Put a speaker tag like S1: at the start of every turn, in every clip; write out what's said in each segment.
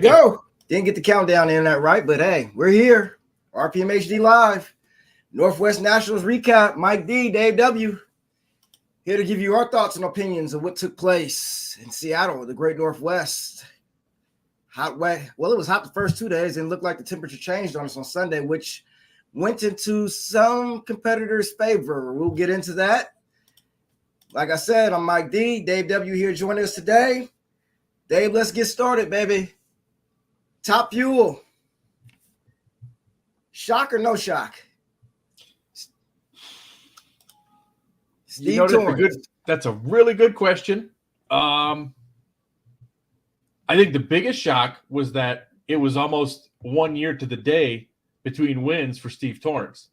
S1: Go. Didn't get the countdown in that right, but hey, we're here. RPMHD Live. Northwest Nationals recap. Mike D, Dave W. Here to give you our thoughts and opinions of what took place in Seattle, the Great Northwest. Hot, wet. Well, it was hot the first 2 days and looked like the temperature changed on us on Sunday, which went into some competitors' favor. We'll get into that. Like I said, I'm Mike D. Dave W. here joining us today. Dave, let's get started, baby. Top Fuel. Shock or no shock?
S2: Steve Torrance. That's a really good question. I think the biggest shock was that it was almost 1 year to the day between wins for Steve Torrance.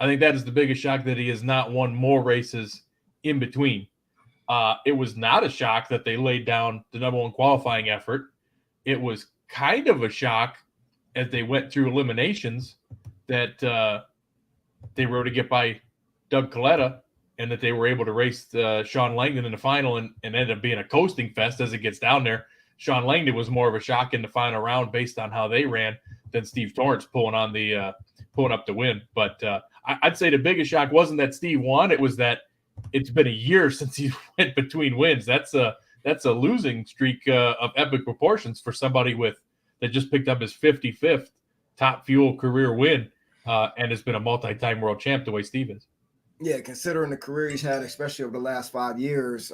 S2: I think that is the biggest shock, that he has not won more races in between. It was not a shock that they laid down the number one qualifying effort. It was kind of a shock as they went through eliminations that they were able to get by Doug Coletta, and that they were able to race Sean Langdon in the final and ended up being a coasting fest as it gets down there. Sean Langdon was more of a shock in the final round based on how they ran than Steve Torrance pulling up the win. But I'd say the biggest shock wasn't that Steve won. It was that it's been a year since he went between wins. That's a losing streak of epic proportions for somebody that just picked up his 55th Top Fuel career win and has been a multi-time world champ the way Steve is.
S1: Yeah, considering the career he's had, especially over the last 5 years,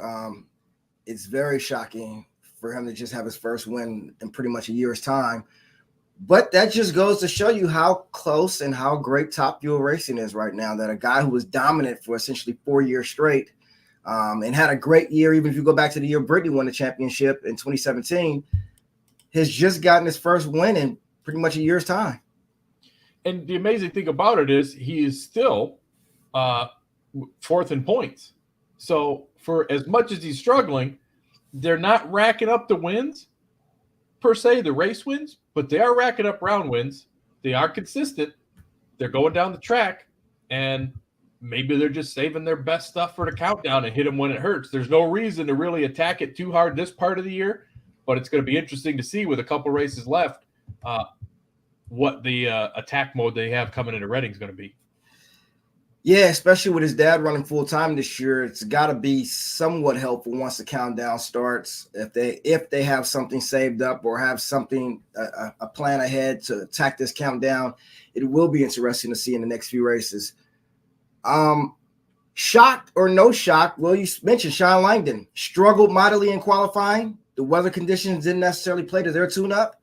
S1: it's very shocking for him to just have his first win in pretty much a year's time. But that just goes to show you how close and how great Top Fuel racing is right now, that a guy who was dominant for essentially 4 years straight and had a great year, even if you go back to the year Brittany won the championship in 2017, has just gotten his first win in pretty much a year's time.
S2: And the amazing thing about it is he is still fourth in points. So for as much as he's struggling, they're not racking up the wins per se, the race wins, but they are racking up round wins. They are consistent. They're going down the track, and maybe they're just saving their best stuff for the countdown and hit them when it hurts. There's no reason to really attack it too hard this part of the year, but it's going to be interesting to see with a couple races left what the attack mode they have coming into Reading is going to be.
S1: Yeah, especially with his dad running full-time this year, it's got to be somewhat helpful once the countdown starts. If they have something saved up or have something, a plan ahead to attack this countdown, it will be interesting to see in the next few races. Shocked or no shock? Well, you mentioned Sean Langdon struggled mightily in qualifying. The weather conditions didn't necessarily play to their tune-up.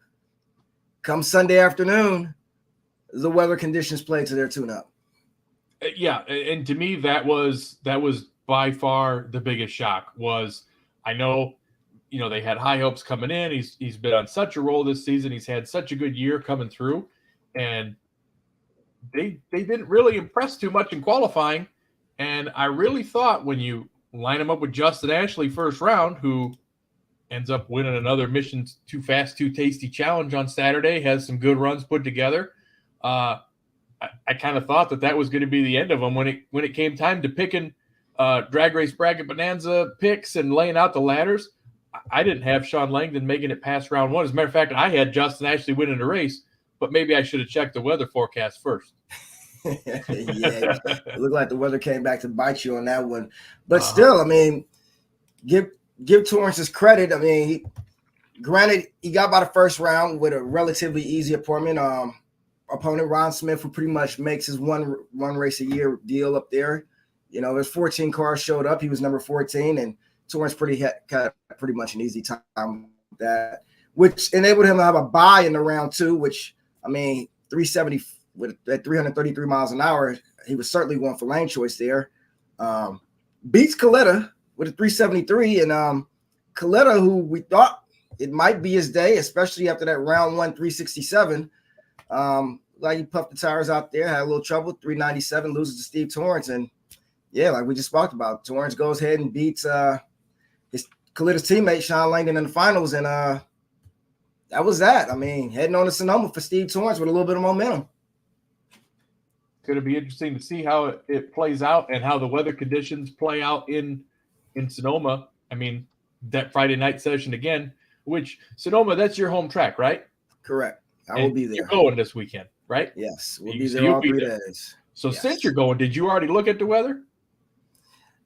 S1: Come Sunday afternoon, the weather conditions played to their tune-up.
S2: Yeah, and to me, that was by far the biggest shock. Was I know, they had high hopes coming in. He's been on such a roll this season. He's had such a good year coming through, and they didn't really impress too much in qualifying. And I really thought when you line him up with Justin Ashley first round, who ends up winning another Mission Too Fast, Too Tasty challenge on Saturday, has some good runs put together. I kind of thought that was going to be the end of them when it came time to picking Drag Race Bracket Bonanza picks and laying out the ladders. I didn't have Sean Langdon making it past round one. As a matter of fact, I had Justin Ashley winning the race, but maybe I should have checked the weather forecast first.
S1: Yeah, it looked like the weather came back to bite you on that one. But still, I mean, give Torrance his credit. I mean, granted, he got by the first round with a relatively easy opponent, Ron Smith, who pretty much makes his one race a year deal up there. There's 14 cars showed up. He was number 14, and Torrance got pretty much an easy time with that, which enabled him to have a bye in the round two, which, 370 at 333 miles an hour, he was certainly going for lane choice there. Beats Coletta with a 373, and Coletta, who we thought it might be his day, especially after that round one 367. Like he puffed the tires out there, had a little trouble, 397, loses to Steve Torrance. And yeah, like we just talked about, Torrance goes ahead and beats his Coletta's teammate, Sean Langdon, in the finals. And that was that. Heading on to Sonoma for Steve Torrance with a little bit of momentum.
S2: It's going to be interesting to see how it plays out and how the weather conditions play out in Sonoma. That Friday night session again which Sonoma, that's your home track, right?
S1: Correct. I will be there.
S2: You're going this weekend, right?
S1: Yes, we'll be there all 3 days.
S2: So
S1: yes.
S2: Since you're going, did you already look at the weather?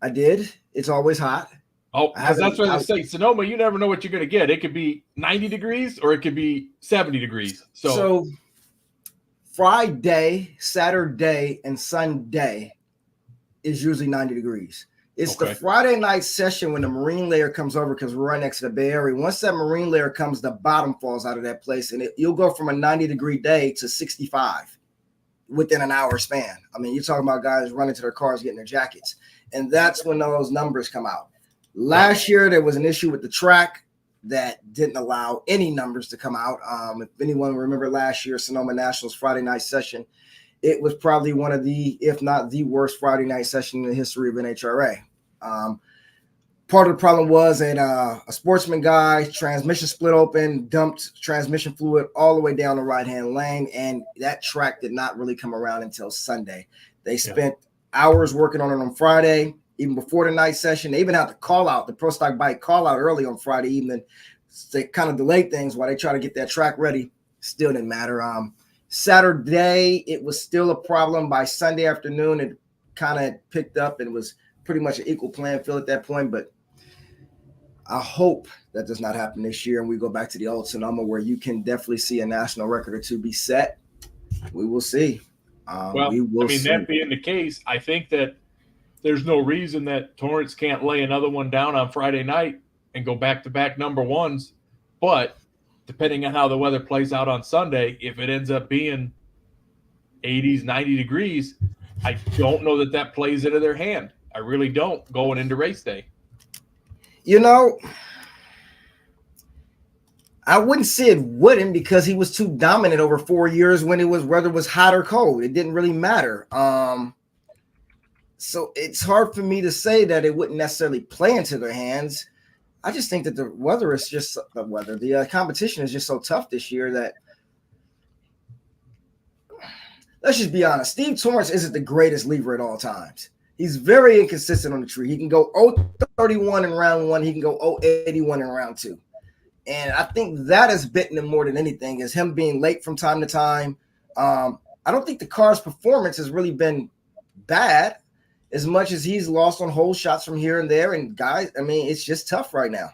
S1: I did. It's always hot.
S2: Oh, because that's what they say. Sonoma, you never know what you're going to get. It could be 90 degrees or it could be 70 degrees.
S1: So Friday, Saturday, and Sunday is usually 90 degrees. It's the Friday night session when the marine layer comes over because we're right next to the Bay Area. Once that marine layer comes, the bottom falls out of that place, and you'll go from a 90-degree day to 65 within an hour span. I mean, you're talking about guys running to their cars, getting their jackets, and that's when those numbers come out. Last year, there was an issue with the track that didn't allow any numbers to come out. If anyone remember last year, Sonoma Nationals Friday night session, it was probably one of the, if not the worst Friday night session in the history of NHRA. Part of the problem was a sportsman guy, transmission split open, dumped transmission fluid all the way down the right-hand lane, and that track did not really come around until Sunday. They spent hours working on it on Friday, even before the night session. They even had to call out, the Pro Stock Bike call out early on Friday evening. They kind of delayed things while they try to get that track ready. Still didn't matter. Saturday, it was still a problem. By Sunday afternoon, it kind of picked up and was pretty much an equal playing field at that point. But I hope that does not happen this year and we go back to the old Sonoma where you can definitely see a national record or two be set. We will see.
S2: That being the case, I think that there's no reason that Torrance can't lay another one down on Friday night and go back-to-back number ones. But depending on how the weather plays out on Sunday, if it ends up being 80s, 90 degrees, I don't know that plays into their hand. I really don't going into race day.
S1: You know, I wouldn't say it wouldn't because he was too dominant over 4 years when it was whether it was hot or cold. It didn't really matter. So it's hard for me to say that it wouldn't necessarily play into their hands. I just think that the weather is just the competition is just so tough this year that let's just be honest. Steve Torrance isn't the greatest lever at all times. He's very inconsistent on the tree. He can go 0-31 in round one. He can go 0-81 in round two. And I think that has bitten him more than anything is him being late from time to time. I don't think the car's performance has really been bad as much as he's lost on hole shots from here and there. And guys, I mean, it's just tough right now.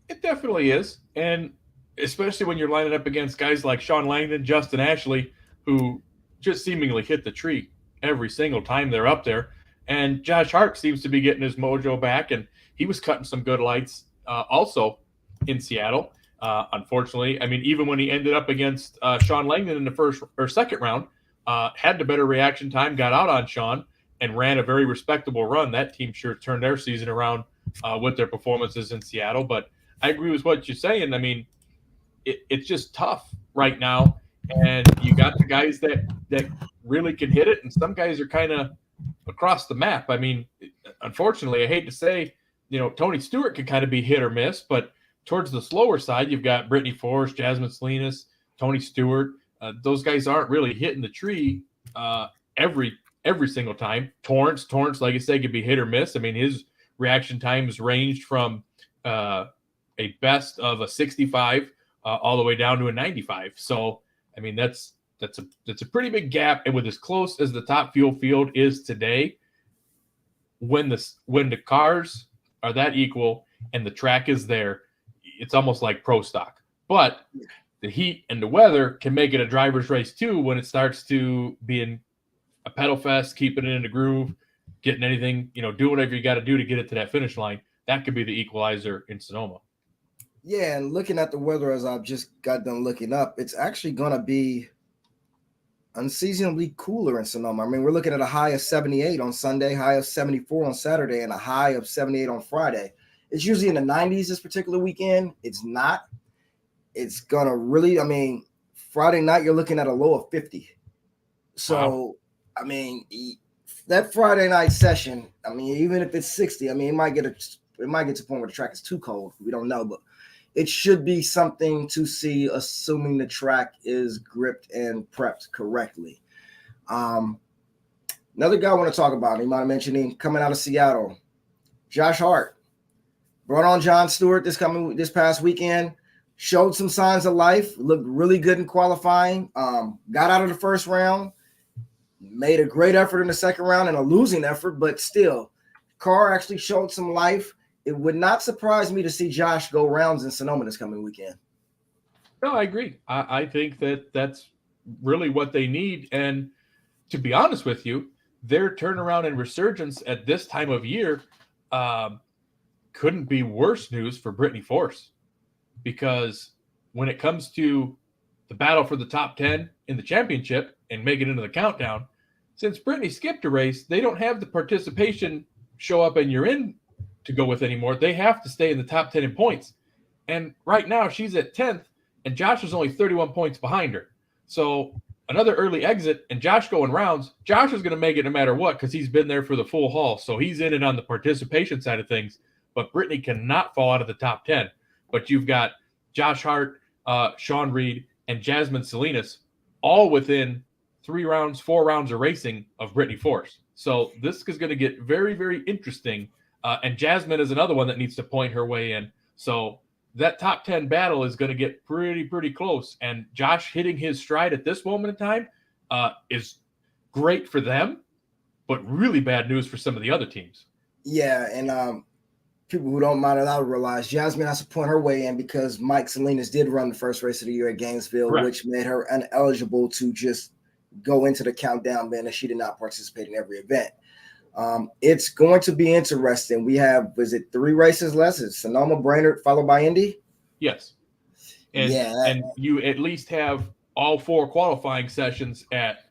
S2: It definitely is. And especially when you're lining up against guys like Sean Langdon, Justin Ashley, who just seemingly hit the tree every single time they're up there. And Josh Hart seems to be getting his mojo back, and he was cutting some good lights also in Seattle. Unfortunately, I mean, even when he ended up against Sean Langdon in the first or second round, had the better reaction time, got out on Sean, and ran a very respectable run. That team sure turned their season around with their performances in Seattle. But I agree with what you're saying. I mean, it's just tough right now, and you got the guys that really can hit it, and some guys are kind of across the map. I mean, unfortunately, I hate to say, Tony Stewart can kind of be hit or miss, but towards the slower side, you've got Brittany Forrest, Jasmine Salinas, Tony Stewart. Those guys aren't really hitting the tree every single time. Torrance, like I said, could be hit or miss. I mean, his reaction times ranged from a best of a 65 all the way down to a 95. So, I mean, that's a pretty big gap. And with as close as the Top Fuel field is today, when the cars are that equal and the track is there, it's almost like pro stock. But the heat and the weather can make it a driver's race too when it starts to being a pedal fest, keeping it in the groove, getting anything, do whatever you got to do to get it to that finish line. That could be the equalizer in Sonoma.
S1: Yeah, and looking at the weather as I've just got done looking up, it's actually going to be unseasonably cooler in Sonoma. I mean, we're looking at a high of 78 on Sunday, high of 74 on Saturday, and a high of 78 on Friday. It's usually in the 90s this particular weekend. It's not. It's going to really, I mean, Friday night, you're looking at a low of 50. So, wow. I mean, that Friday night session, I mean, even if it's 60, I mean, it might get to the point where the track is too cold. We don't know, but it should be something to see, assuming the track is gripped and prepped correctly. Another guy I want to talk about, you might have mentioned him coming out of Seattle, Josh Hart. Brought on John Stewart this past weekend. Showed some signs of life. Looked really good in qualifying. Got out of the first round. Made a great effort in the second round and a losing effort, but still, car actually showed some life. It would not surprise me to see Josh go rounds in Sonoma this coming weekend.
S2: No, I agree. I think that's really what they need. And to be honest with you, their turnaround and resurgence at this time of year couldn't be worse news for Brittany Force, because when it comes to the battle for the top 10 in the championship and make it into the countdown, since Brittany skipped a race, they don't have the participation show up and you're in to go with anymore. They have to stay in the top 10 in points. And right now she's at 10th and Josh is only 31 points behind her. So another early exit and Josh going rounds, Josh is going to make it no matter what, because he's been there for the full haul. So he's in it on the participation side of things. But Brittany cannot fall out of the top 10. But you've got Josh Hart, Sean Reed, and Jasmine Salinas all within 4 rounds of racing of Brittany Force. So this is going to get very, very interesting. And Jasmine is another one that needs to point her way in. So that top 10 battle is going to get pretty close. And Josh hitting his stride at this moment in time is great for them, but really bad news for some of the other teams.
S1: Yeah, and people who don't mind it, I'll realize Jasmine has to point her way in because Mike Salinas did run the first race of the year at Gainesville,
S2: Correct.
S1: Which made her ineligible to just go into the countdown bin, and she did not participate in every event. It's going to be interesting. We have, 3 races less? It's Sonoma, Brainerd, followed by Indy?
S2: Yes. And you at least have all 4 qualifying sessions at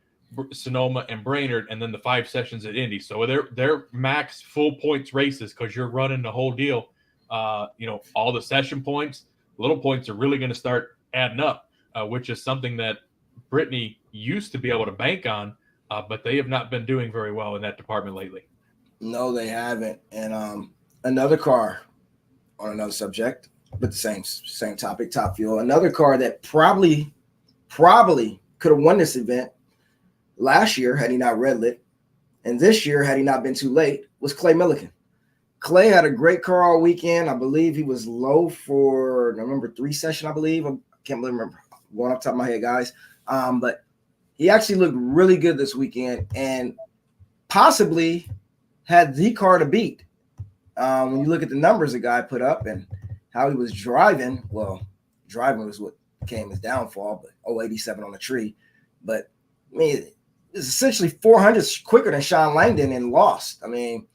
S2: Sonoma and Brainerd, and then the 5 sessions at Indy. So they're max full points races because you're running the whole deal. All the session points, little points are really going to start adding up, which is something that Brittany used to be able to bank on, but they have not been doing very well in that department lately.
S1: No, they haven't. And another car on another subject, but the same topic, Top Fuel. Another car that probably could have won this event last year had he not red lit, and this year had he not been too late, was Clay Milliken. Clay had a great car all weekend. I believe he was low for November 3 session, I believe. I can't really remember going off the top of my head, guys. But he actually looked really good this weekend and possibly had the car to beat. When you look at the numbers the guy put up and how he was driving, driving was what became his downfall, but 087 on the tree. But I mean, it's essentially 400 quicker than Sean Langdon and lost. I mean,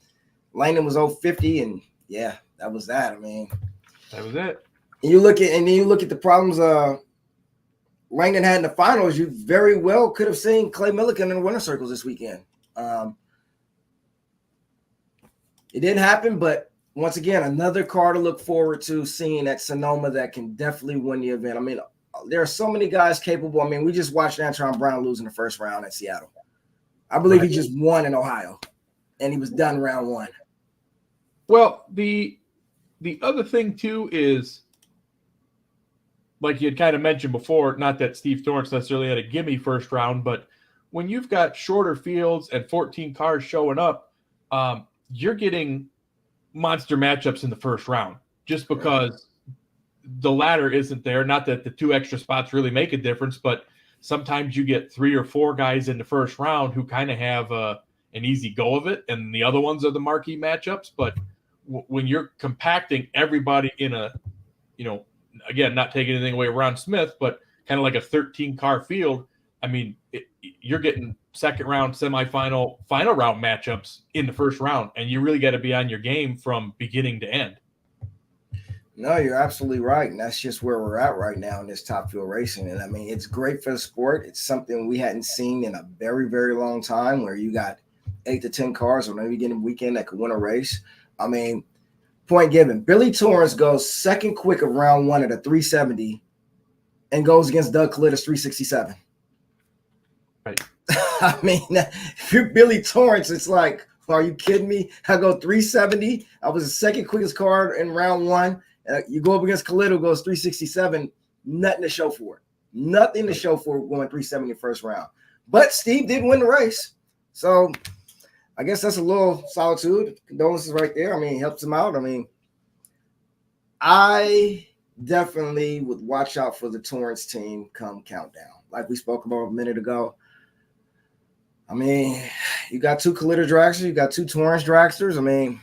S1: Langdon was 050, and yeah, that was that. I mean,
S2: that was it.
S1: And you look at the problems Langdon had in the finals. You very well could have seen Clay Milliken in the winner circles this weekend. It didn't happen, but once again, another car to look forward to seeing at Sonoma that can definitely win the event. I mean, there are so many guys capable. I mean, we just watched Antron Brown lose in the first round at Seattle. I believe He just won in Ohio, and he was done round 1.
S2: Well, the other thing, too, is, like you had kind of mentioned before, not that Steve Torrance necessarily had a gimme first round, but when you've got shorter fields and 14 cars showing up, you're getting monster matchups in the first round just because the ladder isn't there. Not that the 2 extra spots really make a difference, but sometimes you get 3 or 4 guys in the first round who kind of have an easy go of it, and the other ones are the marquee matchups. But when you're compacting everybody in a, again, not taking anything away from Ron Smith, but kind of like a 13-car field, I mean, you're getting second round, semifinal, final round matchups in the first round, and you really got to be on your game from beginning to end.
S1: No, you're absolutely right. And that's just where we're at right now in this Top Fuel racing. And I mean, it's great for the sport. It's something we hadn't seen in a very, very long time, where you got 8 to 10 cars on any given weekend that could win a race. I mean, point given, Billy Torrance goes second quick of round 1 at a 370 and goes against Doug Kalitta's 367.
S2: Right.
S1: I mean, if you're Billy Torrance, it's like, are you kidding me? I go 370. I was the second quickest car in round 1. You go up against Kalitta, who goes 367. Nothing to show for it. Nothing to show for going 370 first round. But Steve did win the race. So I guess that's a little solitude. Condolences right there. I mean, it helps him out. I mean, I definitely would watch out for the Torrance team come countdown. Like we spoke about a minute ago. I mean, you got 2 Collider dragsters, you got 2 Torrance dragsters. I mean,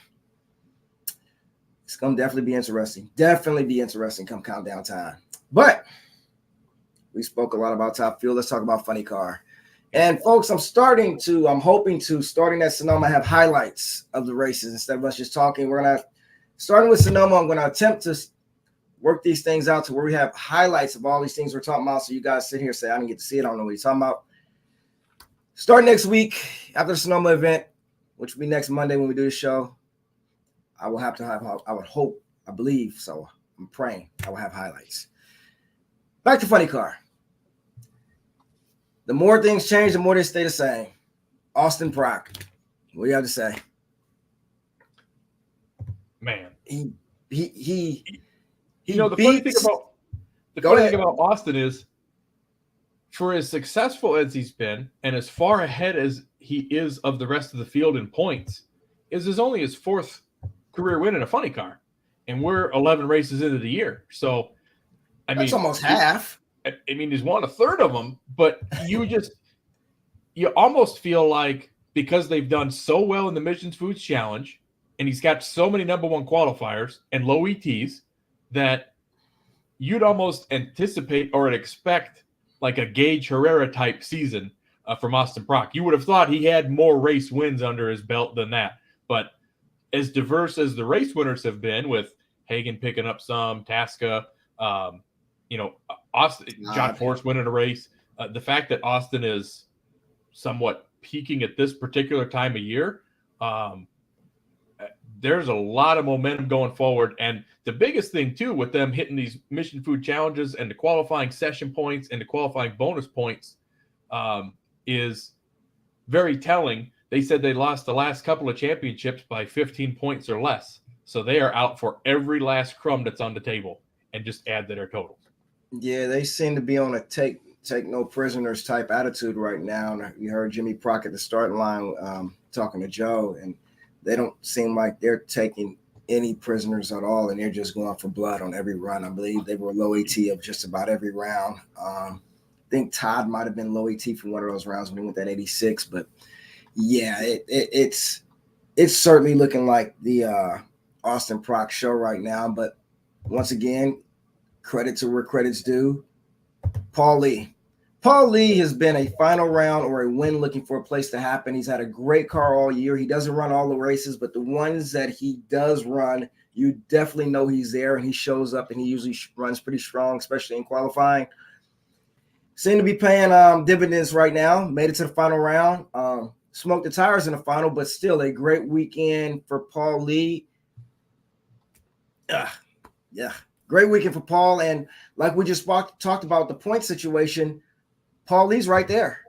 S1: it's going to definitely be interesting. Definitely be interesting come countdown time. But we spoke a lot about Top Fuel. Let's talk about Funny Car. And folks, I'm hoping to, starting at Sonoma, have highlights of the races instead of us just talking. Starting with Sonoma, I'm going to attempt to work these things out to where we have highlights of all these things we're talking about. So you guys sit here and say, I didn't get to see it. I don't know what you're talking about. Starting next week after the Sonoma event, which will be next Monday when we do the show, I will have to have, I would hope, I believe, so I'm praying I will have highlights. Back to Funny Car. The more things change, the more they stay the same. Austin Prock, what do you have to say?
S2: Man,
S1: He
S2: you know, the funny thing about Austin is, for as successful as he's been and as far ahead as he is of the rest of the field in points, is only his 4th career win in a Funny Car, and we're 11 races into the year. So,
S1: that's almost half.
S2: I mean, he's won a third of them, but you almost feel like, because they've done so well in the Missions Foods Challenge, and he's got so many number 1 qualifiers and low ETs, that you'd almost anticipate or expect like a Gage Herrera type season from Austin Prock. You would have thought he had more race wins under his belt than that. But as diverse as the race winners have been, with Hagan picking up some, Tasca, Austin, John Force winning a race, the fact that Austin is somewhat peaking at this particular time of year, there's a lot of momentum going forward. And the biggest thing, too, with them hitting these Mission Food Challenges and the qualifying session points and the qualifying bonus points is very telling. They said they lost the last couple of championships by 15 points or less. So they are out for every last crumb that's on the table and just add to their totals.
S1: Yeah, they seem to be on a take no prisoners type attitude right now. And you heard Jimmy Prock at the starting line talking to Joe, and they don't seem like they're taking any prisoners at all, and they're just going for blood on every run. I believe they were low AT of just about every round. I think Todd might have been low AT for one of those rounds when he went that 86. But yeah, it's certainly looking like the Austin Prock show right now. But once again, credit to where credit's due. Paul Lee has been a final round or a win looking for a place to happen. He's had a great car all year. He doesn't run all the races, but the ones that he does run, you definitely know he's there, and he shows up, and he usually runs pretty strong, especially in qualifying. Seem to be paying dividends right now. Made it to the final round. Smoked the tires in the final, but still a great weekend for Paul Lee. Yeah, great weekend for Paul. And like we just talked about the point situation, Paul Lee's right there.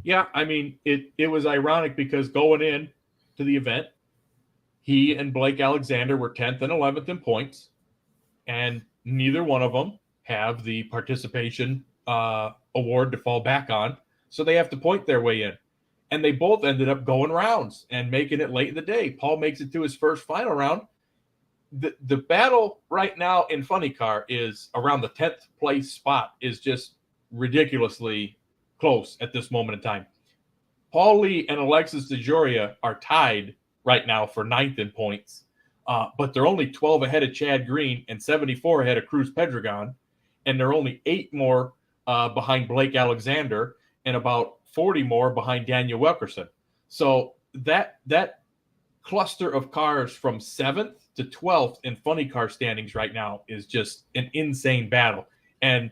S2: Yeah, I mean, it was ironic because going in to the event, he and Blake Alexander were 10th and 11th in points, and neither one of them have the participation award to fall back on, so they have to point their way in. And they both ended up going rounds and making it late in the day. Paul makes it to his first final round. The battle right now in Funny Car is around the 10th place spot is just ridiculously close at this moment in time. Paul Lee and Alexis DeJoria are tied right now for 9th in points, but they're only 12 ahead of Chad Green and 74 ahead of Cruz Pedregon, and they're only 8 more behind Blake Alexander and about 40 more behind Daniel Wilkerson. So that cluster of cars from 7th to 12th in Funny Car standings right now is just an insane battle. And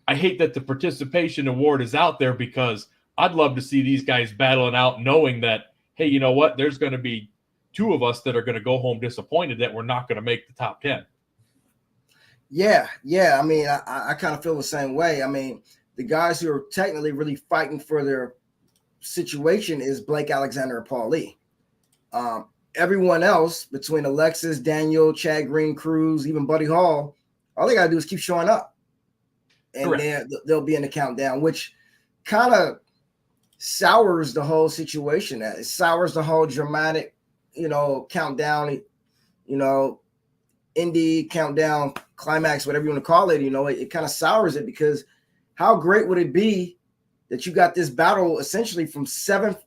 S2: I hate that the participation award is out there, because I'd love to see these guys battling out, knowing that, hey, you know what? There's going to be 2 of us that are going to go home disappointed that we're not going to make the top 10.
S1: Yeah. I mean, I kind of feel the same way. I mean, the guys who are technically really fighting for their situation is Blake Alexander and Paul Lee. Everyone else, between Alexis, Daniel, Chad Green, Cruz, even Buddy Hall, all they got to do is keep showing up. And they'll be in the countdown, which kind of sours the whole situation. It sours the whole dramatic, countdown, Indy countdown climax, whatever you want to call it, it kind of sours it, because how great would it be that you got this battle essentially from 7th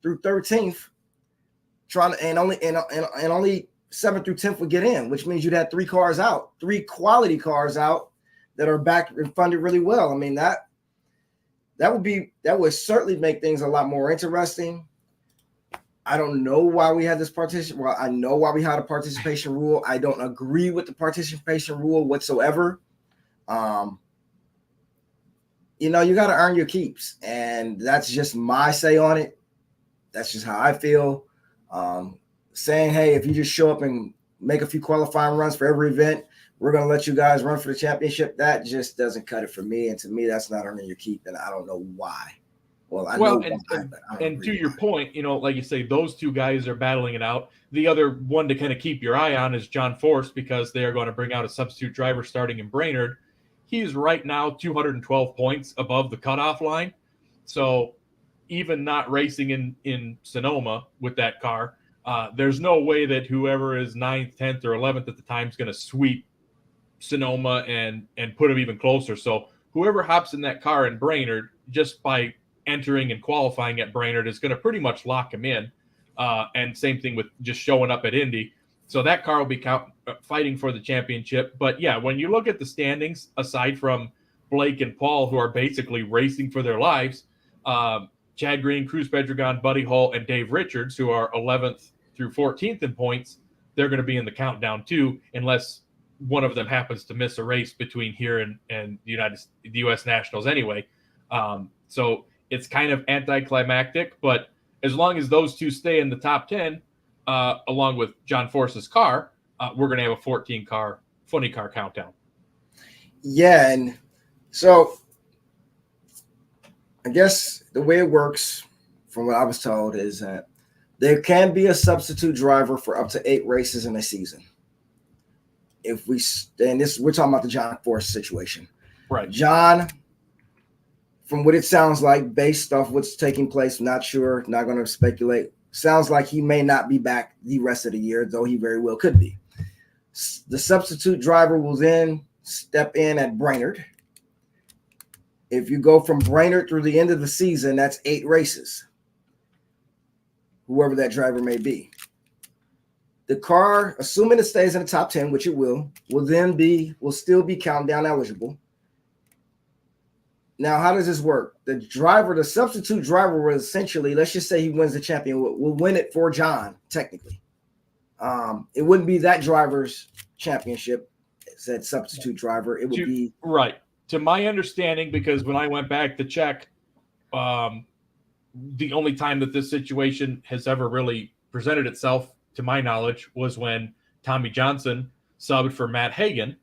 S1: through 13th, and only 7th through 10th would get in, which means you'd have 3 quality cars out that are back and funded really well. I mean, that would certainly make things a lot more interesting. I don't know why we had this partition. Well, I know why we had a participation rule. I don't agree with the participation rule whatsoever. You got to earn your keeps, and that's just my say on it. That's just how I feel. Saying, hey, if you just show up and make a few qualifying runs for every event, we're going to let you guys run for the championship, that just doesn't cut it for me. And to me, that's not earning your keep, and I don't know why. Well, I know why, but I don't
S2: and to your
S1: why.
S2: point, like you say, those two guys are battling it out. The other one to kind of keep your eye on is John Force, because they are going to bring out a substitute driver starting in Brainerd. He's right now 212 points above the cutoff line. So even not racing in Sonoma with that car, there's no way that whoever is 9th, 10th, or 11th at the time is going to sweep Sonoma and put him even closer. So whoever hops in that car in Brainerd, just by entering and qualifying at Brainerd, is going to pretty much lock him in. And same thing with just showing up at Indy. So that car will be fighting for the championship. But yeah, when you look at the standings, aside from Blake and Paul, who are basically racing for their lives, Chad Green, Cruz Pedregon, Buddy Hull, and Dave Richards, who are 11th through 14th in points, they're going to be in the countdown too, unless one of them happens to miss a race between here and the U.S. Nationals anyway. So it's kind of anticlimactic, but as long as those two stay in the top 10, along with John Force's car, we're going to have a 14-car funny car countdown.
S1: Yeah, and so I guess the way it works, from what I was told, is that there can be a substitute driver for up to 8 races in a season. We're talking about the John Force situation.
S2: Right.
S1: John, from what it sounds like, based off what's taking place, not sure, not going to speculate, sounds like he may not be back the rest of the year, though he very well could be. The substitute driver will then step in at Brainerd. If you go from Brainerd through the end of the season, that's 8 races, whoever that driver may be. The car, assuming it stays in the top 10, which it will still be countdown eligible. Now, how does this work? The substitute driver will essentially, let's just say he wins the champion, will win it for John, technically. It wouldn't be that driver's championship, said substitute driver. It would be
S2: right. To my understanding, because when I went back to check, the only time that this situation has ever really presented itself, to my knowledge, was when Tommy Johnson subbed for Matt Hagan.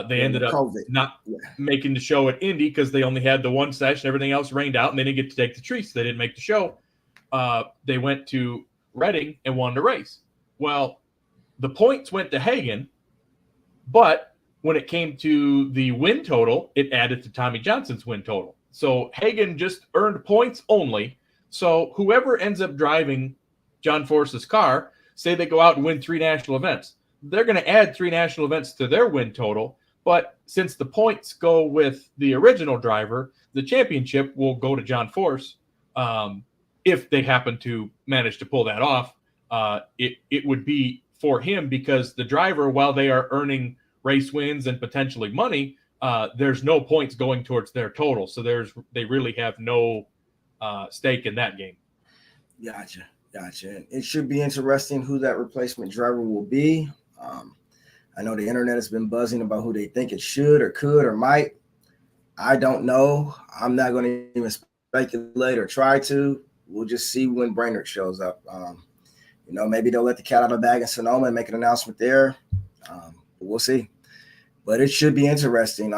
S2: They ended up not making the show at Indy because they only had the one session. Everything else rained out, and they didn't get to take the treats. They didn't make the show. They went to Reading and won the race. Well, the points went to Hagan, but when it came to the win total, it added to Tommy Johnson's win total. So Hagan just earned points only. So whoever ends up driving John Force's car, say they go out and win 3 national events, they're going to add 3 national events to their win total. But since the points go with the original driver, the championship will go to John Force. If they happen to manage to pull that off, it would be for him, because the driver, while they are earning race wins and potentially money, there's no points going towards their total. So they really have no stake in that game.
S1: Gotcha. It should be interesting who that replacement driver will be. I know the internet has been buzzing about who they think it should or could or might. I don't know. I'm not going to even speculate or try to. We'll just see when Brainerd shows up. Maybe they'll let the cat out of the bag in Sonoma and make an announcement there. We'll see. But it should be interesting.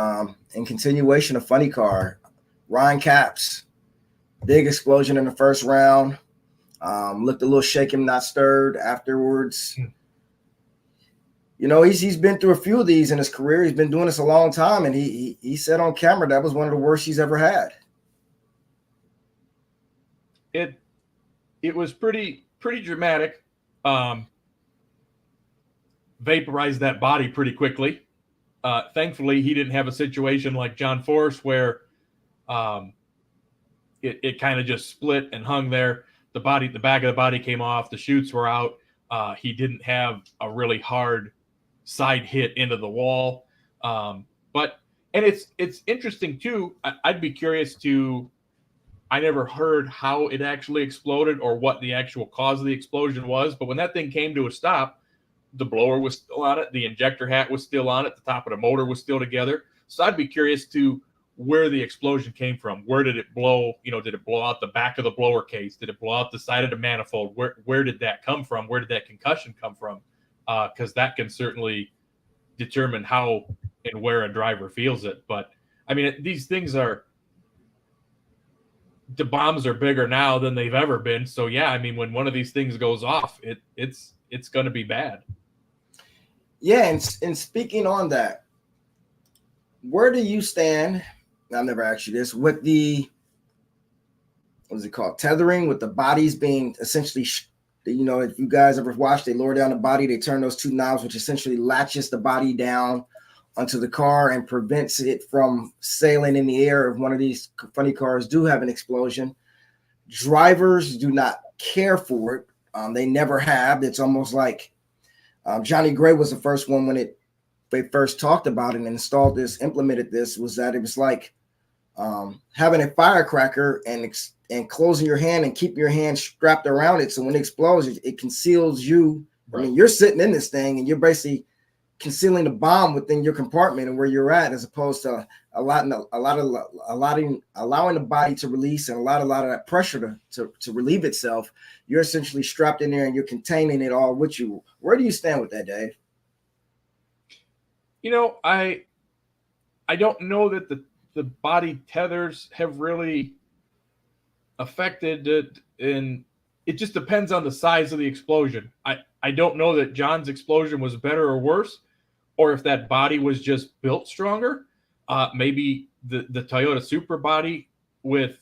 S1: In continuation of Funny Car, Ryan Capps, big explosion in the first round. Looked a little shaken, not stirred afterwards. He's been through a few of these in his career. He's been doing this a long time, and he said on camera that was one of the worst he's ever had.
S2: It was pretty dramatic. vaporized that body pretty quickly. Thankfully, he didn't have a situation like John Force where it kind of just split and hung there. The back of the body came off. The chutes were out. He didn't have a really hard side hit into the wall. And it's interesting too. I'd be curious to. I never heard how it actually exploded or what the actual cause of the explosion was. But when that thing came to a stop, the blower was still on it. The injector hat was still on it. The top of the motor was still together. So I'd be curious to where the explosion came from. Where did it blow? Did it blow out the back of the blower case? Did it blow out the side of the manifold? Where did that come from? Where did that concussion come from? Because that can certainly determine how and where a driver feels it. But I mean, these things are, the bombs are bigger now than they've ever been. So yeah, I mean, when one of these things goes off, it's going to be bad.
S1: Yeah, and speaking on that, where do you stand? I've never asked you this, with the, what is it called, tethering, with the bodies being essentially, if you guys ever watched, they lower down the body, they turn those two knobs, which essentially latches the body down onto the car and prevents it from sailing in the air if one of these funny cars do have an explosion. Drivers do not care for it. They never have. It's almost like Johnny Gray was the first one when they first talked about it and implemented this, was that it was like having a firecracker and closing your hand and keeping your hand strapped around it. So when it explodes, it conceals you. Right. I mean, you're sitting in this thing and you're basically concealing the bomb within your compartment and where you're at, as opposed to allowing the body to release and a lot of that pressure to relieve itself. You're essentially strapped in there and you're containing it all with you. Where do you stand with that, Dave?
S2: I don't know that the body tethers have really affected it, and it just depends on the size of the explosion. I don't know that John's explosion was better or worse, or if that body was just built stronger. Maybe the Toyota Supra body with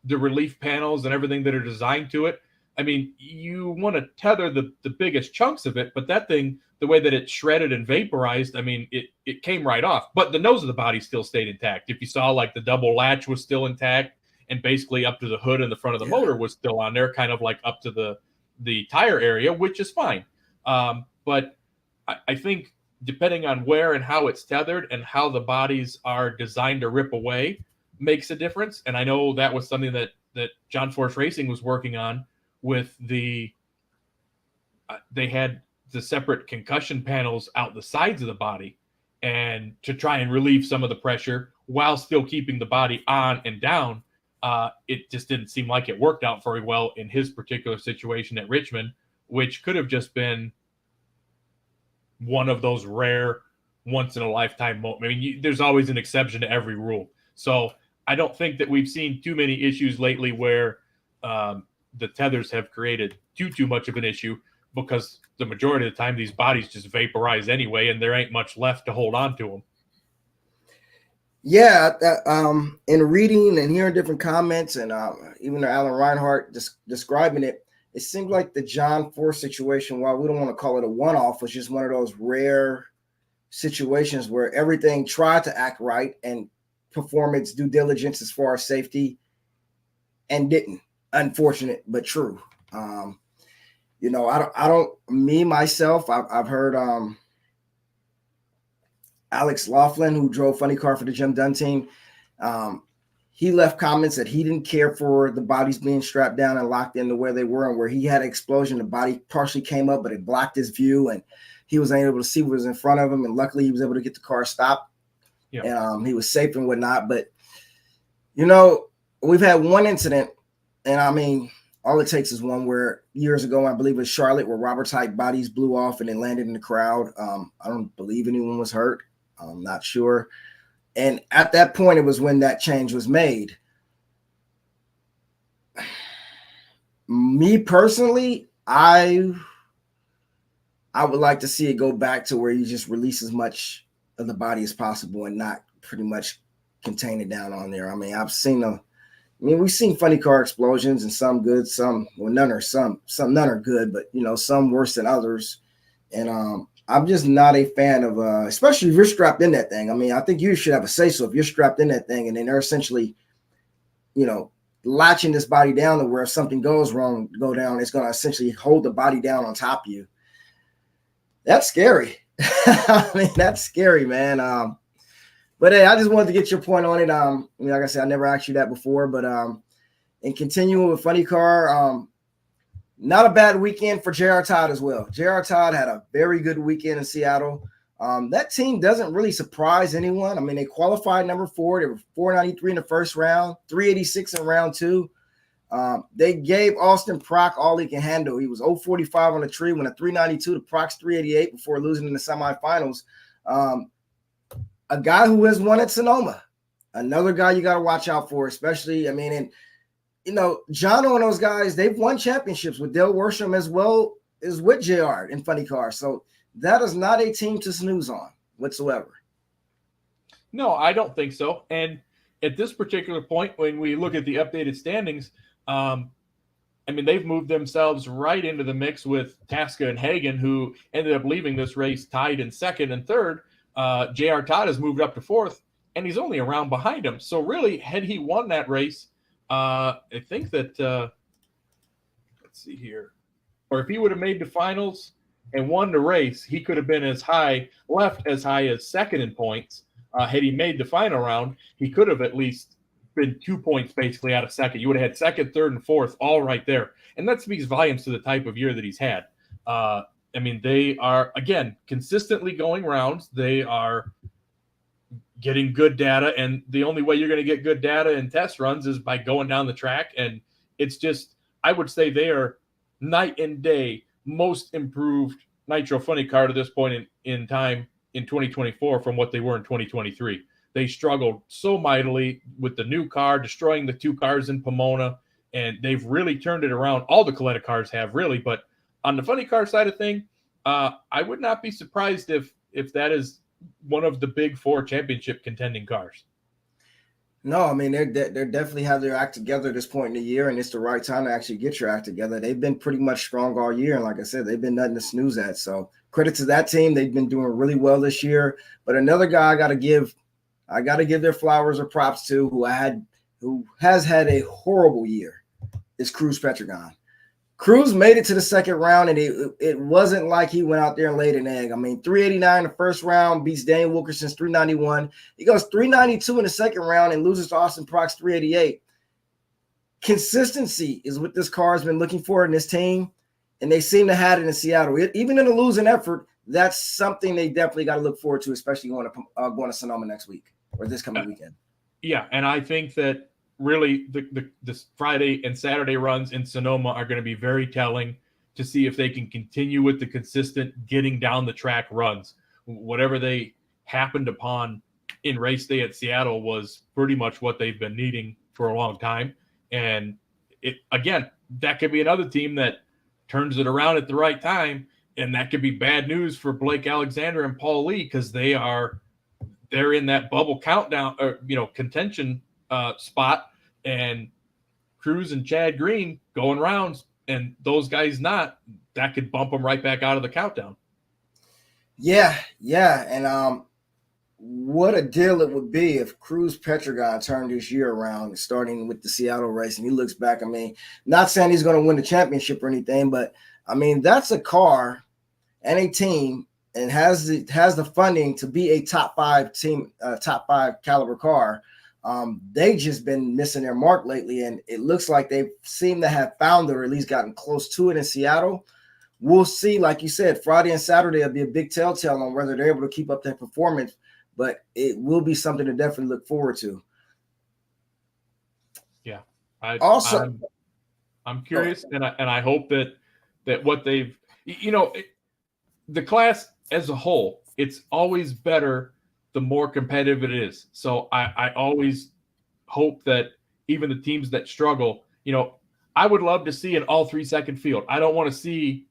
S2: the relief panels and everything that are designed to it. I mean, you want to tether the biggest chunks of it, but that thing, the way that it shredded and vaporized, I mean, it came right off. But the nose of the body still stayed intact. If you saw, like, the double latch was still intact, and basically up to the hood and the front of the motor was still on there, kind of like up to the tire area, which is fine. But I think depending on where and how it's tethered and how the bodies are designed to rip away makes a difference. And I know that was something that John Force Racing was working on with they had the separate concussion panels out the sides of the body, and to try and relieve some of the pressure while still keeping the body on and down. It just didn't seem like it worked out very well in his particular situation at Richmond, which could have just been one of those rare once in a lifetime moments. I mean, there's always an exception to every rule. So I don't think that we've seen too many issues lately where the tethers have created too much of an issue, because the majority of the time these bodies just vaporize anyway, and there ain't much left to hold on to them.
S1: Yeah, in reading and hearing different comments, and even Alan Reinhart describing it, it seemed like the John Force situation, while we don't want to call it a one-off, was just one of those rare situations where everything tried to act right and perform its due diligence as far as safety, and didn't. Unfortunate, but true. I don't. Me myself, I've heard Alex Laughlin, who drove funny car for the Jim Dunn team, he left comments that he didn't care for the bodies being strapped down and locked into where they were, and where he had an explosion, the body partially came up, but it blocked his view, and he was unable to see what was in front of him. And luckily, he was able to get the car stopped, and he was safe and whatnot. But we've had one incident, and I mean, all it takes is one, where years ago, I believe it was Charlotte, where Robert's Hype bodies blew off and it landed in the crowd. I don't believe anyone was hurt. I'm not sure. And at that point, it was when that change was made. Me personally, I would like to see it go back to where you just release as much of the body as possible and not pretty much contain it down on there. I mean, we've seen funny car explosions, and some good, none are good, but some worse than others. And I'm just not a fan of, especially if you're strapped in that thing. I mean, I think you should have a say so if you're strapped in that thing, and then they're essentially, latching this body down to where if something goes wrong, go down, it's going to essentially hold the body down on top of you. That's scary. I mean, that's scary, man. But hey, I just wanted to get your point on it. Like I said, I never asked you that before, but and continuing with Funny Car, not a bad weekend for J.R. Todd as well. J.R. Todd had a very good weekend in Seattle. That team doesn't really surprise anyone. I mean, they qualified number 4. They were 493 in the first round, 386 in round 2. They gave Austin Prock all he can handle. He was 045 on the tree, went a 392 to Prock's 388 before losing in the semifinals. A guy who has won at Sonoma, another guy you got to watch out for, especially, I mean, and Jono and those guys, they've won championships with Dale Worsham as well as with JR in Funny Car. So that is not a team to snooze on whatsoever.
S2: No, I don't think so. And at this particular point, when we look at the updated standings, I mean, they've moved themselves right into the mix with Tasca and Hagan, who ended up leaving this race tied in second and third. J.R. Todd has moved up to fourth, and he's only a round behind him. So really, had he won that race, I think that, let's see here, or if he would have made the finals and won the race, he could have been as high as second in points. Had he made the final round, he could have at least been 2 points basically out of second. You would have had second, third, and fourth all right there. And that speaks volumes to the type of year that he's had. I mean, they are, again, consistently going rounds. They are getting good data, and the only way you're going to get good data in test runs is by going down the track. And it's just, I would say they are night and day most improved Nitro Funny Car to this point in time in 2024 from what they were in 2023. They struggled so mightily with the new car, destroying the 2 cars in Pomona, and they've really turned it around. All the Coletta cars have, really. But on the Funny Car side of thing, I would not be surprised if that is one of the big 4 championship contending cars.
S1: No, I mean, they're definitely have their act together at this point in the year, and it's the right time to actually get your act together. They've been pretty much strong all year, and like I said, they've been nothing to snooze at. So credit to that team. They've been doing really well this year. But another guy I got to give their flowers or props to, who has had a horrible year, is Cruz Petragon. Cruz made it to the second round, and it wasn't like he went out there and laid an egg. I mean, 389 in the first round, beats Daniel Wilkerson's 391. He goes 392 in the second round and loses to Austin Prock's 388. Consistency is what this car has been looking for in this team, and they seem to have it in Seattle. Even in a losing effort, that's something they definitely got to look forward to, especially going to Sonoma next week or this coming weekend.
S2: Yeah, and I think that really the Friday and Saturday runs in Sonoma are going to be very telling to see if they can continue with the consistent getting down the track runs. Whatever they happened upon in race day at Seattle was pretty much what they've been needing for a long time. And that could be another team that turns it around at the right time. And that could be bad news for Blake Alexander and Paul Lee, because they're in that bubble countdown or, contention spot, and Cruz and Chad Green going rounds, and those guys that could bump them right back out of the countdown.
S1: Yeah. And what a deal it would be if Cruz Petragon turned his year around, starting with the Seattle race, and he looks back. I mean, not saying he's going to win the championship or anything, but I mean, that's a car and a team, and has the funding to be a top 5 team, top 5 caliber car. They just been missing their mark lately, and it looks like they seem to have found it, or at least gotten close to it in Seattle. We'll see. Like you said, Friday and Saturday will be a big telltale on whether they're able to keep up their performance, but it will be something to definitely look forward to.
S2: Yeah. I'm curious, and I hope that what they've, the class as a whole, it's always better the more competitive it is. So I always hope that even the teams that struggle, I would love to see an all 3-second field. I don't want to see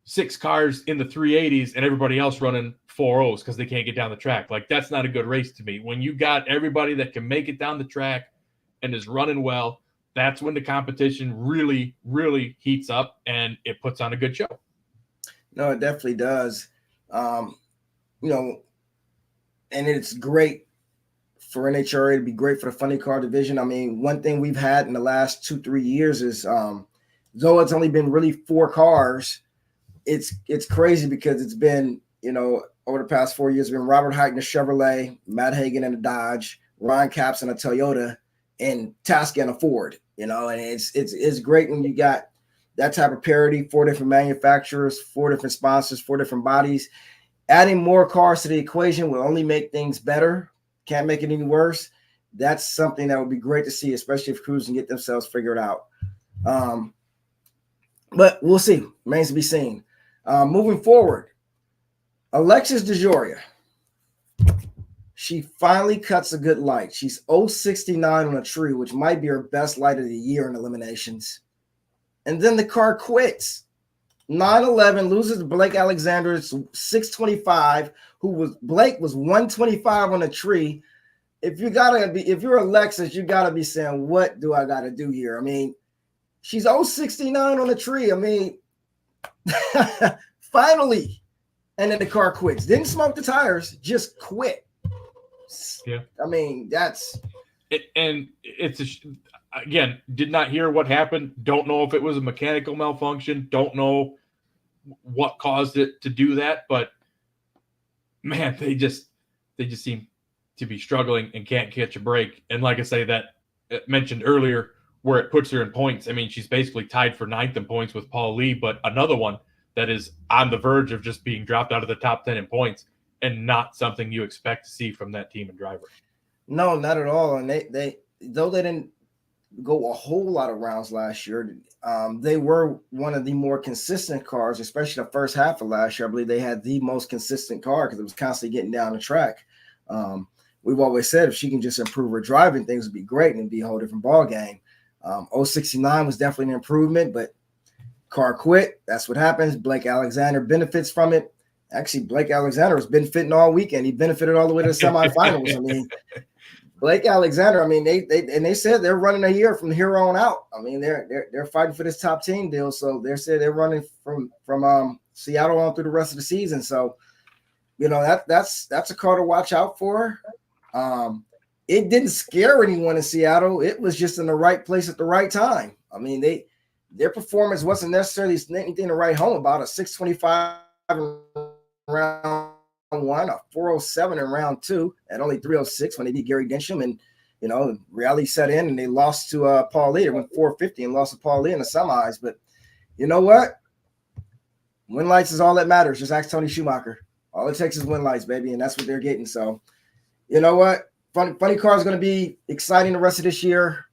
S2: 6 cars in the 380s and everybody else running 4.0s because they can't get down the track. Like, that's not a good race to me. When you got everybody that can make it down the track and is running well, that's when the competition really, really heats up and it puts on a good show.
S1: No, it definitely does. You know, and it's great for NHRA to be great for the funny car division. I mean, one thing we've had in the last 2-3 years is though it's only been really 4 cars, it's crazy because it's been, over the past 4 years, it's been Robert Height in a Chevrolet, Matt Hagan in a Dodge, Ryan Capps in a Toyota, and Tasca in a Ford. And it's great when you got that type of parity, 4 different manufacturers, 4 different sponsors, 4 different bodies. Adding more cars to the equation will only make things better. Can't make it any worse. That's something that would be great to see, especially if crews can get themselves figured out. But we'll see. Remains to be seen. Moving forward, Alexis DeJoria. She finally cuts a good light. She's 069 on a tree, which might be her best light of the year in eliminations. And then the car quits. 911 loses to Blake Alexander's 625, Blake was 125 on a tree. If you're Alexis, you gotta be saying, what do I gotta do here? I mean, she's 069 on a tree. I mean, finally. And then the car quits. Didn't smoke the tires, just quit.
S2: Yeah.
S1: I mean, that's
S2: it, and it's again, did not hear what happened. Don't know if it was a mechanical malfunction. Don't know what caused it to do that. But man, they just seem to be struggling and can't catch a break. And like I say, that mentioned earlier, where it puts her in points. I mean, she's basically tied for 9th in points with Paul Lee, but another one that is on the verge of just being dropped out of the top 10 in points, and not something you expect to see from that team and driver.
S1: No, not at all. And they though they didn't go a whole lot of rounds last year, they were one of the more consistent cars, especially the first half of last year. I believe they had the most consistent car because it was constantly getting down the track. We've always said if she can just improve her driving, things would be great and it'd be a whole different ball game. 069 was definitely an improvement, but car quit. That's what happens. Blake Alexander benefits from it. Actually, Blake Alexander has been fitting all weekend. He benefited all the way to the semifinals. I mean, Blake Alexander, I mean, they said they're running a year from here on out. I mean, they're fighting for this top team deal. So they said they're running from Seattle on through the rest of the season. So, that's a car to watch out for. It didn't scare anyone in Seattle. It was just in the right place at the right time. I mean, their performance wasn't necessarily anything to write home about. A 625 in round 1, a 407 in round 2 at only 306 when they beat Gary Densham, and reality set in and they lost to Paul Lee. They went 450 and lost to Paul Lee in the semis. But you know what? Win lights is all that matters. Just ask Tony Schumacher. All it takes is win lights, baby, and that's what they're getting. So, you know what? Funny car is going to be exciting the rest of this year.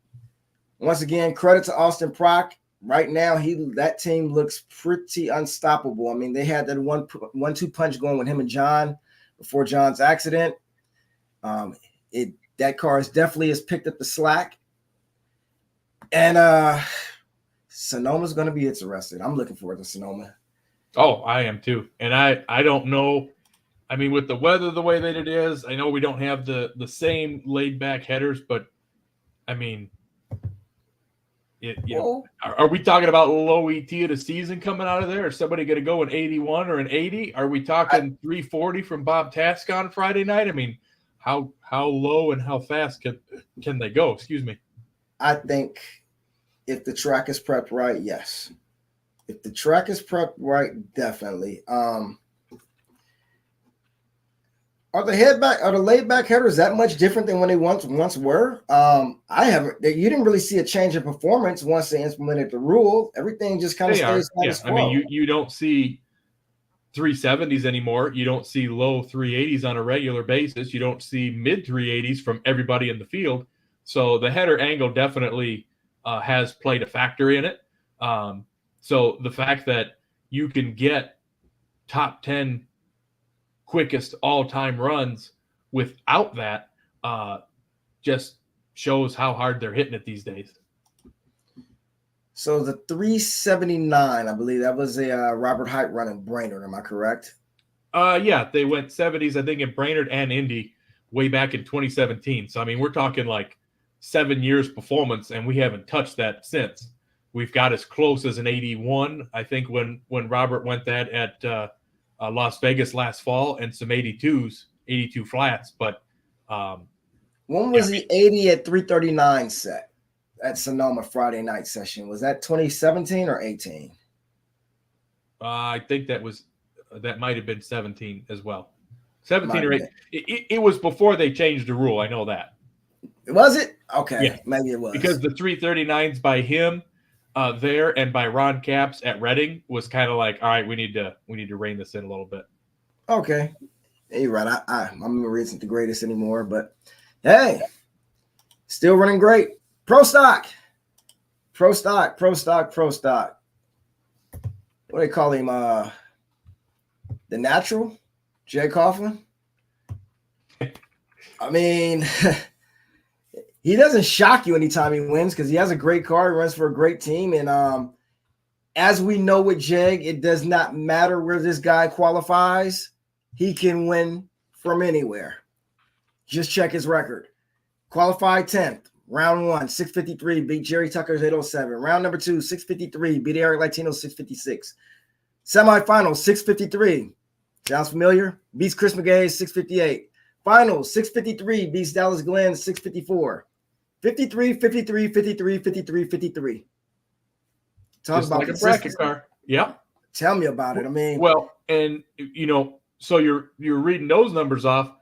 S1: Once again, credit to Austin Prock. Right now, that team looks pretty unstoppable. I mean, they had that 1-2 punch going with him and John before John's accident. That car has picked up the slack. And Sonoma's going to be interesting. I'm looking forward to Sonoma.
S2: Oh, I am too. And I don't know. I mean, with the weather the way that it is, I know we don't have the same laid-back headers, but, I mean, are we talking about low ET of the season coming out of there? Is somebody going to go an 81 or an 80? Are we talking 340 from Bob Task on Friday night? I mean, how low and how fast can they go? Excuse me.
S1: I think if the track is prepped right, yes. If the track is prepped right, definitely. Are the laid back headers that much different than when they once were? You didn't really see a change in performance once they implemented the rule. Everything just kind of stays status quo.
S2: I mean, you don't see 370s anymore. You don't see low 380s on a regular basis. You don't see mid 380s from everybody in the field. So the header angle definitely has played a factor in it. So the fact that you can get top 10 quickest all-time runs without that just shows how hard they're hitting it these days.
S1: So the 379, I believe that was a Robert Height run in Brainerd. Am I correct?
S2: Yeah, they went 70s, I think, in Brainerd and Indy way back in 2017. So, I mean, we're talking like 7 years performance, and we haven't touched that since. We've got as close as an 81, I think, when Robert went that at Las Vegas last fall and some 82s, 82 flats. But
S1: when was the 80 at 339 set at Sonoma Friday night session? Was that 2017 or 18?
S2: I think that might have been 17 as well. 17 or 8. It was before they changed the rule. I know that.
S1: Was it? Okay.
S2: Yeah.
S1: Maybe it was.
S2: Because the 339s by him there and by Ron Capps at Reading was kind of like, all right, we need to rein this in a little bit.
S1: Okay. You're right. I'm memory isn't the greatest anymore, but hey, still running great. Pro stock. What do they call him? The natural? Jay Coughlin? I mean, he doesn't shock you anytime he wins because he has a great car. He runs for a great team. And as we know with Jeg, it does not matter where this guy qualifies. He can win from anywhere. Just check his record. Qualified 10th. Round 1, 653, beat Jerry Tucker's 807. Round number 2, 653, beat Eric Latino's 656. Semifinals, 653. Sounds familiar? Beats Chris McGay's 658. Finals, 653, beats Dallas Glenn's 654. 53, 53, 53, 53, 53. Talk
S2: Just
S1: about
S2: like a bracket car. Yeah.
S1: Tell me about it. I mean,
S2: well, and so you're reading those numbers off.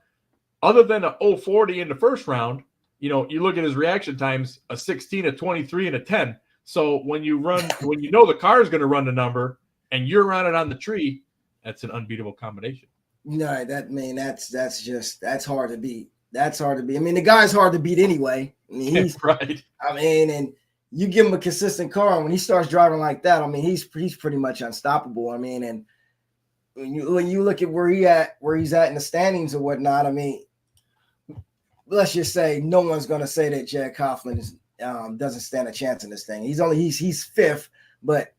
S2: Other than a 040 in the first round, you look at his reaction times, a 16, a 23, and a 10. So when you know the car is going to run the number and you're running on the tree, that's an unbeatable combination.
S1: No, that's hard to beat. That's hard to beat. I mean, the guy's hard to beat anyway. I mean, he's
S2: right.
S1: I mean, and you give him a consistent car, and when he starts driving like that, I mean, he's pretty much unstoppable. I mean, and when you look at where he's at in the standings or whatnot, I mean, let's just say no one's going to say that Jack Coughlin doesn't stand a chance in this thing. He's fifth, but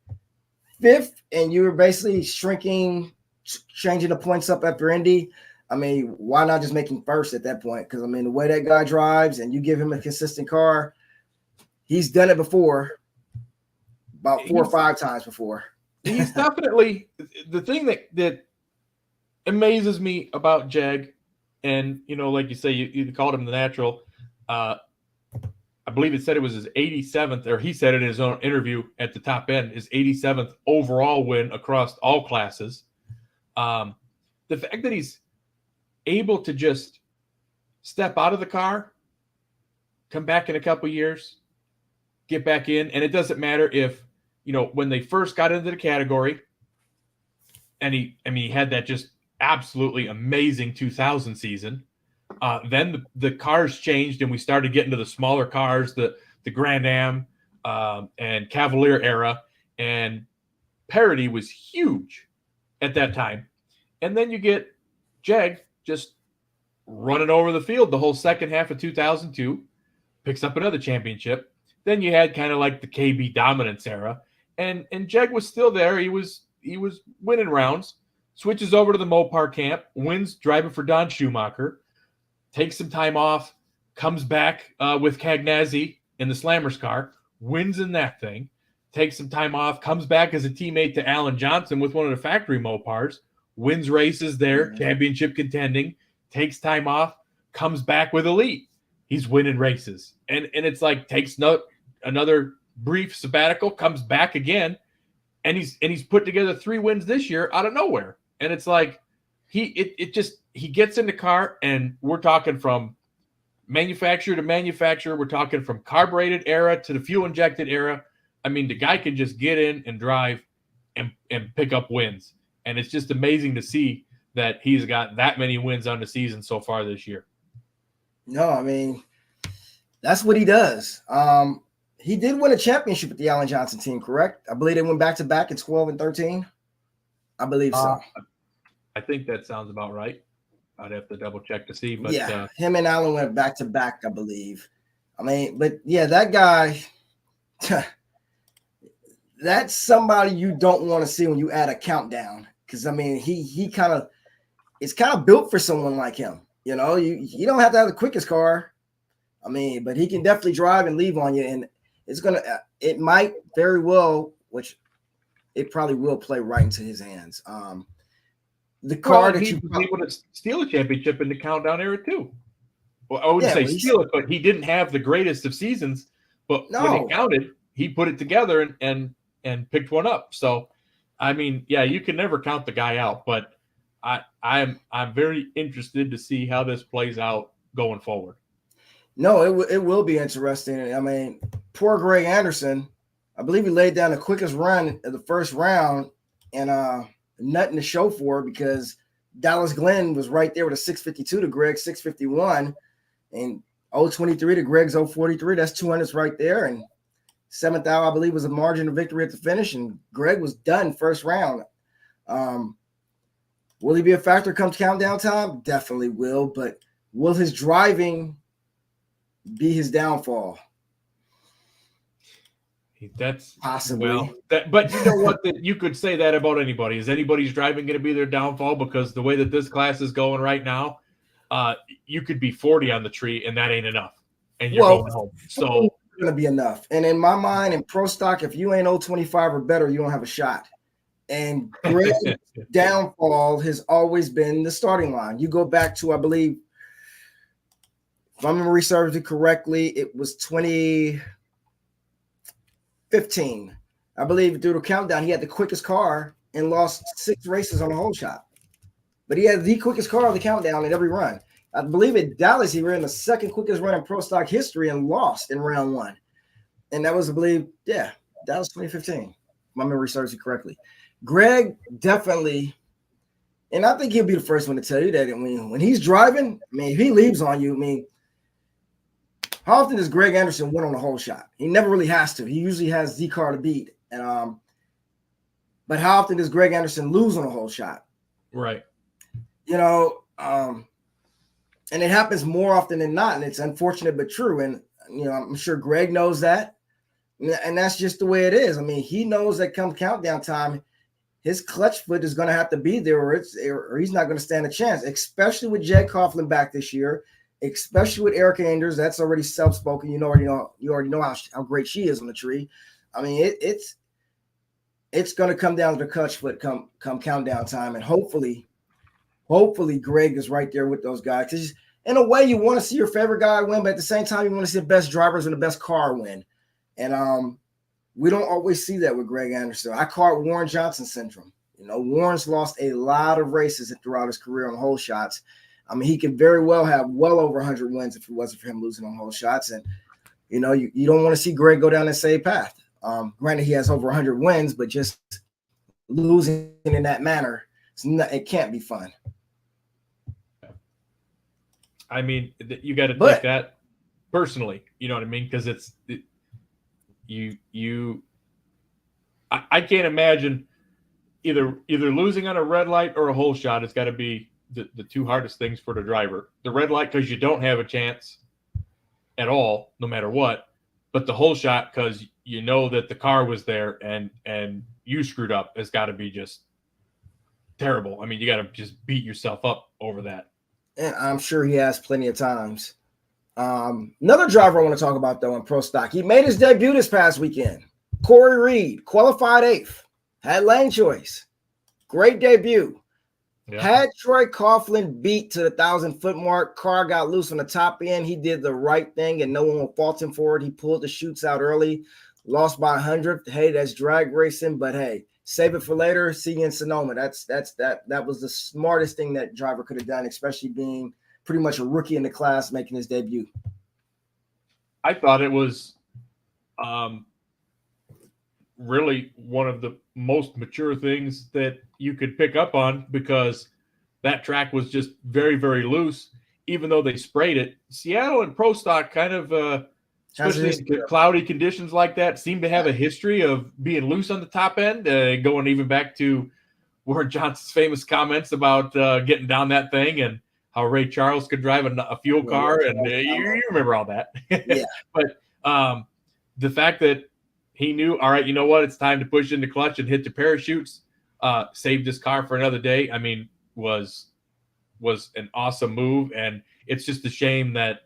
S1: fifth, and you're basically changing the points up after Indy. I mean, why not just make him first at that point? Because I mean, the way that guy drives, and you give him a consistent car, he's done it before, about 4 or 5 times before.
S2: He's definitely the thing that amazes me about Jeg. And, like you say, you called him the natural. I believe it said it was his 87th, or he said it in his own interview at the top end, his 87th overall win across all classes. The fact that he's able to just step out of the car, come back in a couple years, get back in, and it doesn't matter if, when they first got into the category, and he had that just absolutely amazing 2000 season. Then the cars changed and we started getting to the smaller cars, the Grand Am and Cavalier era, and parity was huge at that time. And then you get Jeg just running over the field the whole second half of 2002, picks up another championship. Then you had kind of like the KB dominance era, and Jeg was still there. He was winning rounds. Switches over to the Mopar camp, wins driving for Don Schumacher, takes some time off, comes back with Cagnazzi in the Slammers car, wins in that thing, takes some time off, comes back as a teammate to Alan Johnson with one of the factory Mopars, wins races there, championship contending, takes time off, comes back with Elite. He's winning races. And it's like takes another brief sabbatical, comes back again, and he's put together 3 wins this year out of nowhere. And it's like he gets in the car, and we're talking from manufacturer to manufacturer. We're talking from carbureted era to the fuel injected era. I mean, the guy can just get in and drive and pick up wins. And it's just amazing to see that he's got that many wins on the season so far this year.
S1: No, I mean, that's what he does. He did win a championship with the Alan Johnson team, correct? I believe they went back-to-back in 12 and 13. I believe so.
S2: I think that sounds about right. I'd have to double check to see, but
S1: yeah, him and Allen went back to back, I believe. I mean, but yeah, that guy, that's somebody you don't want to see when you add a countdown. Because I mean, it's kind of built for someone like him. You don't have to have the quickest car. I mean, but he can definitely drive and leave on you, and it might very well, which it probably will play right into his hands. the car that
S2: he
S1: you
S2: was able to steal a championship in the countdown era too. Well, I wouldn't say
S1: well,
S2: steal it, but he didn't have the greatest of seasons. But when it
S1: no.
S2: counted, he put it together and picked one up. So, I mean, yeah, you can never count the guy out. But I'm very interested to see how this plays out going forward.
S1: No, it will be interesting. I mean, poor Greg Anderson. I believe he laid down the quickest run of the first round, and nothing to show for it because Dallas Glenn was right there with a 652 to Greg's 651, and 023 to Greg's 043. That's 200s right there. And seventh hour, I believe, was a margin of victory at the finish, and Greg was done first round. Will he be a factor come countdown time? Definitely will, but will his driving be his downfall?
S2: That's
S1: possibly.
S2: Well, but you know what? You could say that about anybody. Is anybody's driving going to be their downfall? Because the way that this class is going right now, you could be 40 on the tree and that ain't enough, and you're going home. So
S1: it's going to be enough. And in my mind, in pro stock, if you ain't 025 or better, you don't have a shot. And Greg's downfall has always been the starting line. You go back to, I believe, if I'm researching it correctly, it was 2015. I believe through the countdown, he had the quickest car and lost 6 races on the whole shot. But he had the quickest car on the countdown in every run. I believe at Dallas, he ran the second quickest run in pro stock history and lost in round 1. And that was, I believe, Dallas 2015. My memory serves it correctly. Greg definitely, and I think he'll be the first one to tell you that when he's driving, I mean, if he leaves on you, I mean, how often does Greg Anderson win on the whole shot? He never really has to. He usually has the car to beat. And but how often does Greg Anderson lose on a whole shot?
S2: Right.
S1: You know, and it happens more often than not, and it's unfortunate but true. And you know, I'm sure Greg knows that, and that's just the way it is. I mean, he knows that come countdown time, his clutch foot is going to have to be there, or he's not going to stand a chance. Especially with Jed Coughlin back this year, especially with Erica Anders. That's already self-spoken. You already know how great she is on the tree. I mean, it's going to come down to the clutch foot come countdown time, and hopefully Greg is right there with those guys. Because in a way, you want to see your favorite guy win, but at the same time, you want to see the best drivers and the best car win. And we don't always see that with Greg Anderson. I call it Warren Johnson syndrome. You know, Warren's lost a lot of races throughout his career on whole shots. I mean, he could very well have well over 100 wins if it wasn't for him losing on whole shots. And, you know, you don't want to see Greg go down that same path. Granted, he has over 100 wins, but just losing in that manner, it can't be fun.
S2: I mean, you got to take that personally. You know what I mean? Because I can't imagine either losing on a red light or a hole shot. It's got to be the two hardest things for the driver. The red light because you don't have a chance at all, no matter what. But the hole shot because you know that the car was there and you screwed up has got to be just terrible. I mean, you got to just beat yourself up over that.
S1: And I'm sure he has plenty of times. Another driver I want to talk about, though, in pro stock. He made his debut this past weekend. Corey Reed, qualified 8th, had lane choice. Great debut. Yeah. Had Troy Coughlin beat to the 1,000-foot mark. Car got loose on the top end. He did the right thing, and no one will fault him for it. He pulled the chutes out early, lost by 100th. Hey, that's drag racing, but hey, save it for later. See you in Sonoma. That was the smartest thing that driver could have done, especially being pretty much a rookie in the class making his debut.
S2: I thought it was really one of the most mature things that you could pick up on because that track was just very, very loose, even though they sprayed it. Seattle and pro stock kind of, especially in cloudy conditions like that, seem to have a history of being loose on the top end, going even back to Warren Johnson's famous comments about getting down that thing and how Ray Charles could drive a fuel car, and you remember all that.
S1: Yeah.
S2: But the fact that he knew, all right, you know what, it's time to push into clutch and hit the parachutes, saved his car for another day, I mean, was an awesome move. And it's just a shame that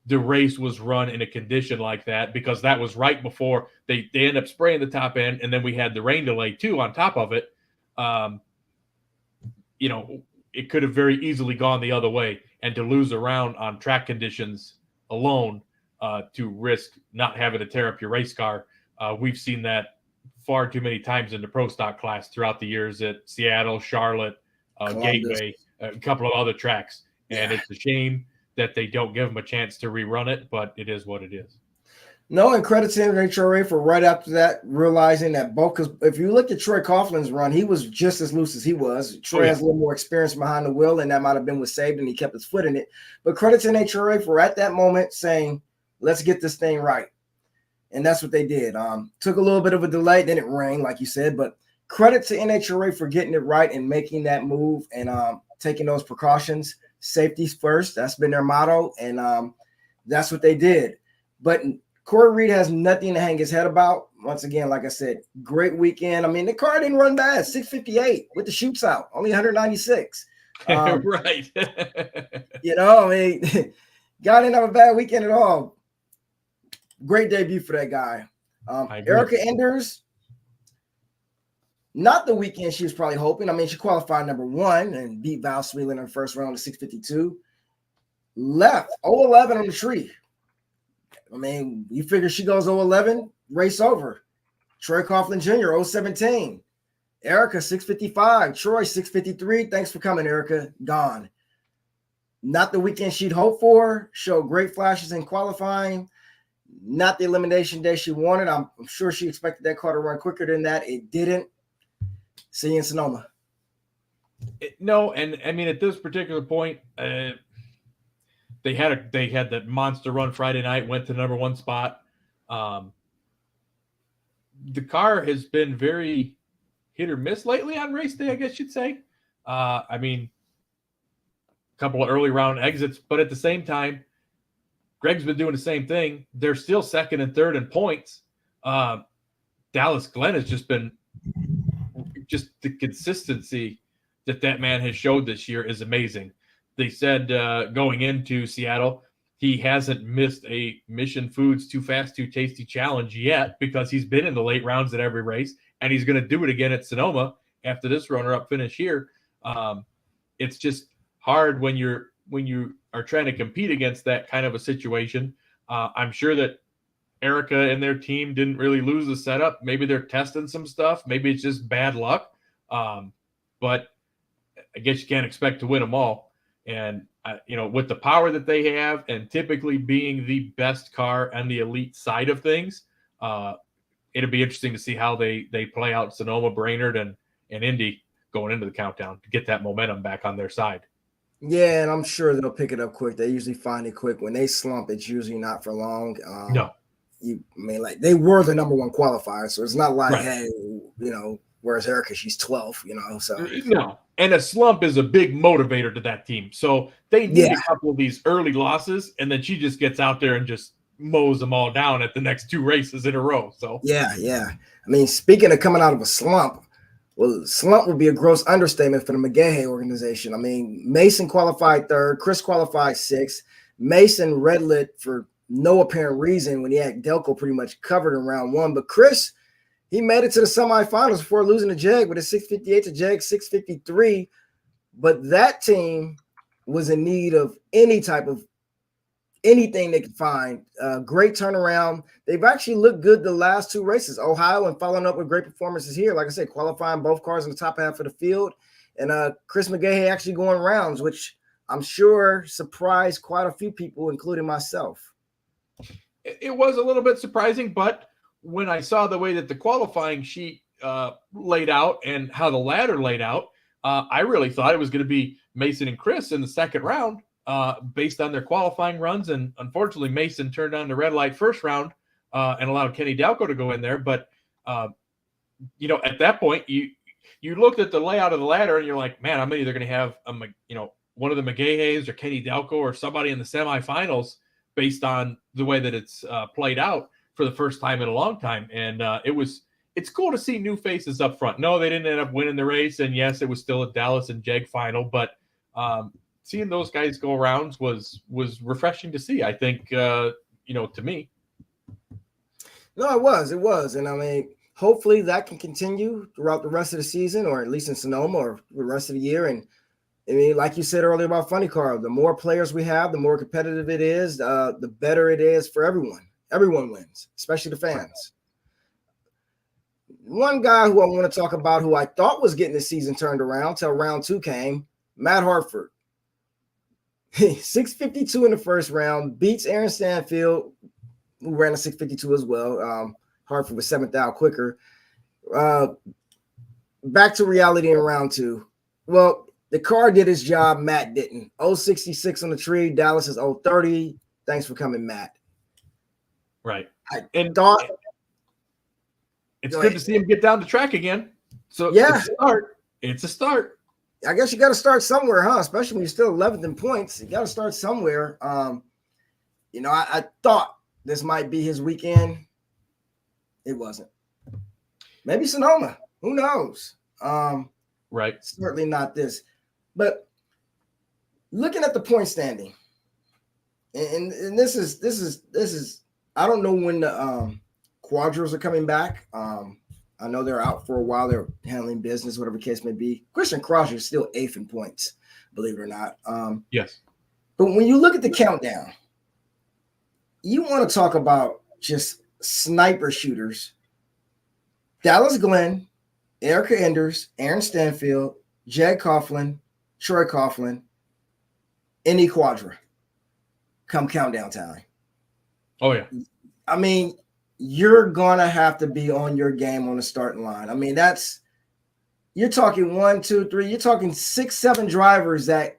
S2: the race was run in a condition like that because that was right before they ended up spraying the top end, and then we had the rain delay too on top of it. it could have very easily gone the other way, and to lose a round on track conditions alone, to risk not having to tear up your race car. We've seen that far too many times in the pro stock class throughout the years at Seattle, Charlotte, Gateway, a couple of other tracks. And it's a shame that they don't give them a chance to rerun it, but it is what it is.
S1: No, and credit to NHRA for right after that realizing that both, because if you look at Troy Coughlin's run, he was just as loose as he was. Troy has a little more experience behind the wheel, and that might have been what saved, and he kept his foot in it. But credit to NHRA for at that moment saying, let's get this thing right. And that's what they did. Took a little bit of a delay, then it rained, like you said, but credit to NHRA for getting it right and making that move and taking those precautions. Safety's first. That's been their motto, and that's what they did. But Corey Reed has nothing to hang his head about. Once again, like I said, great weekend. I mean, the car didn't run bad. 658 with the shoots out, only 196.
S2: Right.
S1: I mean, guy didn't have a bad weekend at all. Great debut for that guy. Erica Enders, not the weekend she was probably hoping. I mean, she qualified number 1 and beat Val Sweeland in the first round of 652. Left 0-11 on the tree. I mean, you figure she goes 0-11, race over. Troy Coughlin Jr., 0-17. Erica, 655. Troy, 653. Thanks for coming, Erica. Gone. Not the weekend she'd hoped for. Showed great flashes in qualifying. Not the elimination day she wanted. I'm sure she expected that car to run quicker than that. It didn't. See you in Sonoma.
S2: No, and I mean, at this particular point, they had that monster run Friday night, went to the number 1 spot. The car has been very hit or miss lately on race day, I guess you'd say. I mean, a couple of early round exits, but at the same time, Greg's been doing the same thing. They're still second and third in points. Dallas Glenn has just been the consistency that man has showed this year is amazing. They said going into Seattle, he hasn't missed a Mission Foods Too Fast, Too Tasty challenge yet because he's been in the late rounds at every race, and he's going to do it again at Sonoma after this runner-up finish here. It's just hard when you are trying to compete against that kind of a situation. I'm sure that Erica and their team didn't really lose the setup. Maybe they're testing some stuff. Maybe it's just bad luck. But I guess you can't expect to win them all. And, with the power that they have and typically being the best car on the elite side of things, it'll be interesting to see how they play out Sonoma, Brainerd, and Indy going into the countdown to get that momentum back on their side.
S1: Yeah, and I'm sure they'll pick it up quick. They usually find it quick. When they slump, it's usually not for long.
S2: No.
S1: They were the number 1 qualifier, so it's not like,
S2: right.
S1: Hey, whereas Erica, she's 12, so.
S2: No, and a slump is a big motivator to that team. So they need a couple of these early losses, and then she just gets out there and just mows them all down at the next 2 races in a row. So
S1: yeah. I mean, speaking of coming out of a slump, well, slump would be a gross understatement for the McGahey organization. I mean, Mason qualified 3rd, Chris qualified 6th. Mason red-lit for no apparent reason when he had Delco pretty much covered in round 1. But Chris, he made it to the semifinals before losing to Jag with a 658 to Jag 653. But that team was in need of any type of anything they could find. Great turnaround. They've actually looked good the last 2 races, Ohio and following up with great performances here. Like I said, qualifying both cars in the top half of the field. And Chris McGahey actually going rounds, which I'm sure surprised quite a few people, including myself.
S2: It was a little bit surprising, but when I saw the way that the qualifying sheet laid out and how the ladder laid out, I really thought it was going to be Mason and Chris in the second round based on their qualifying runs. And unfortunately, Mason turned on the red light first round and allowed Kenny Dalco to go in there. But, at that point, you looked at the layout of the ladder and you're like, man, I'm either going to have, one of the McGaheys or Kenny Dalco or somebody in the semifinals based on the way that it's played out for the first time in a long time. And it's cool to see new faces up front. No, they didn't end up winning the race. And yes, it was still a Dallas and Jag final, but seeing those guys go rounds was refreshing to see, I think, to me.
S1: No, it was. And I mean, hopefully that can continue throughout the rest of the season, or at least in Sonoma or the rest of the year. And I mean, like you said earlier about Funny Car, the more players we have, the more competitive it is, the better it is for everyone. Everyone wins, especially the fans. One guy who I want to talk about, who I thought was getting the season turned around till round 2 came, Matt Hartford. 652 in the first round, beats Aaron Stanfield, who ran a 652 as well. Hartford was 7th out quicker. Back to reality in round 2. Well, the car did its job. Matt didn't. 066 on the tree. Dallas is 030. Thanks for coming, Matt.
S2: Right.
S1: And thought
S2: it's good to see him get down the track again. So
S1: yeah,
S2: it's a start.
S1: I guess you got to start somewhere, huh? Especially when you're still 11th in points. You got to start somewhere. I thought this might be his weekend. It wasn't. Maybe Sonoma. Who knows?
S2: Right.
S1: Certainly not this. But looking at the point standing, and this is I don't know when the Quadros are coming back. I know they're out for a while. They're handling business, whatever the case may be. Christian Crosser is still 8th in points, believe it or not.
S2: Yes.
S1: But when you look at the countdown, you want to talk about just sniper shooters. Dallas Glenn, Erica Enders, Aaron Stanfield, Jed Coughlin, Troy Coughlin, Indy Quadra come countdown time.
S2: Oh, yeah.
S1: I mean, you're going to have to be on your game on the starting line. I mean, you're talking 1, 2, 3, you're talking 6, 7 drivers that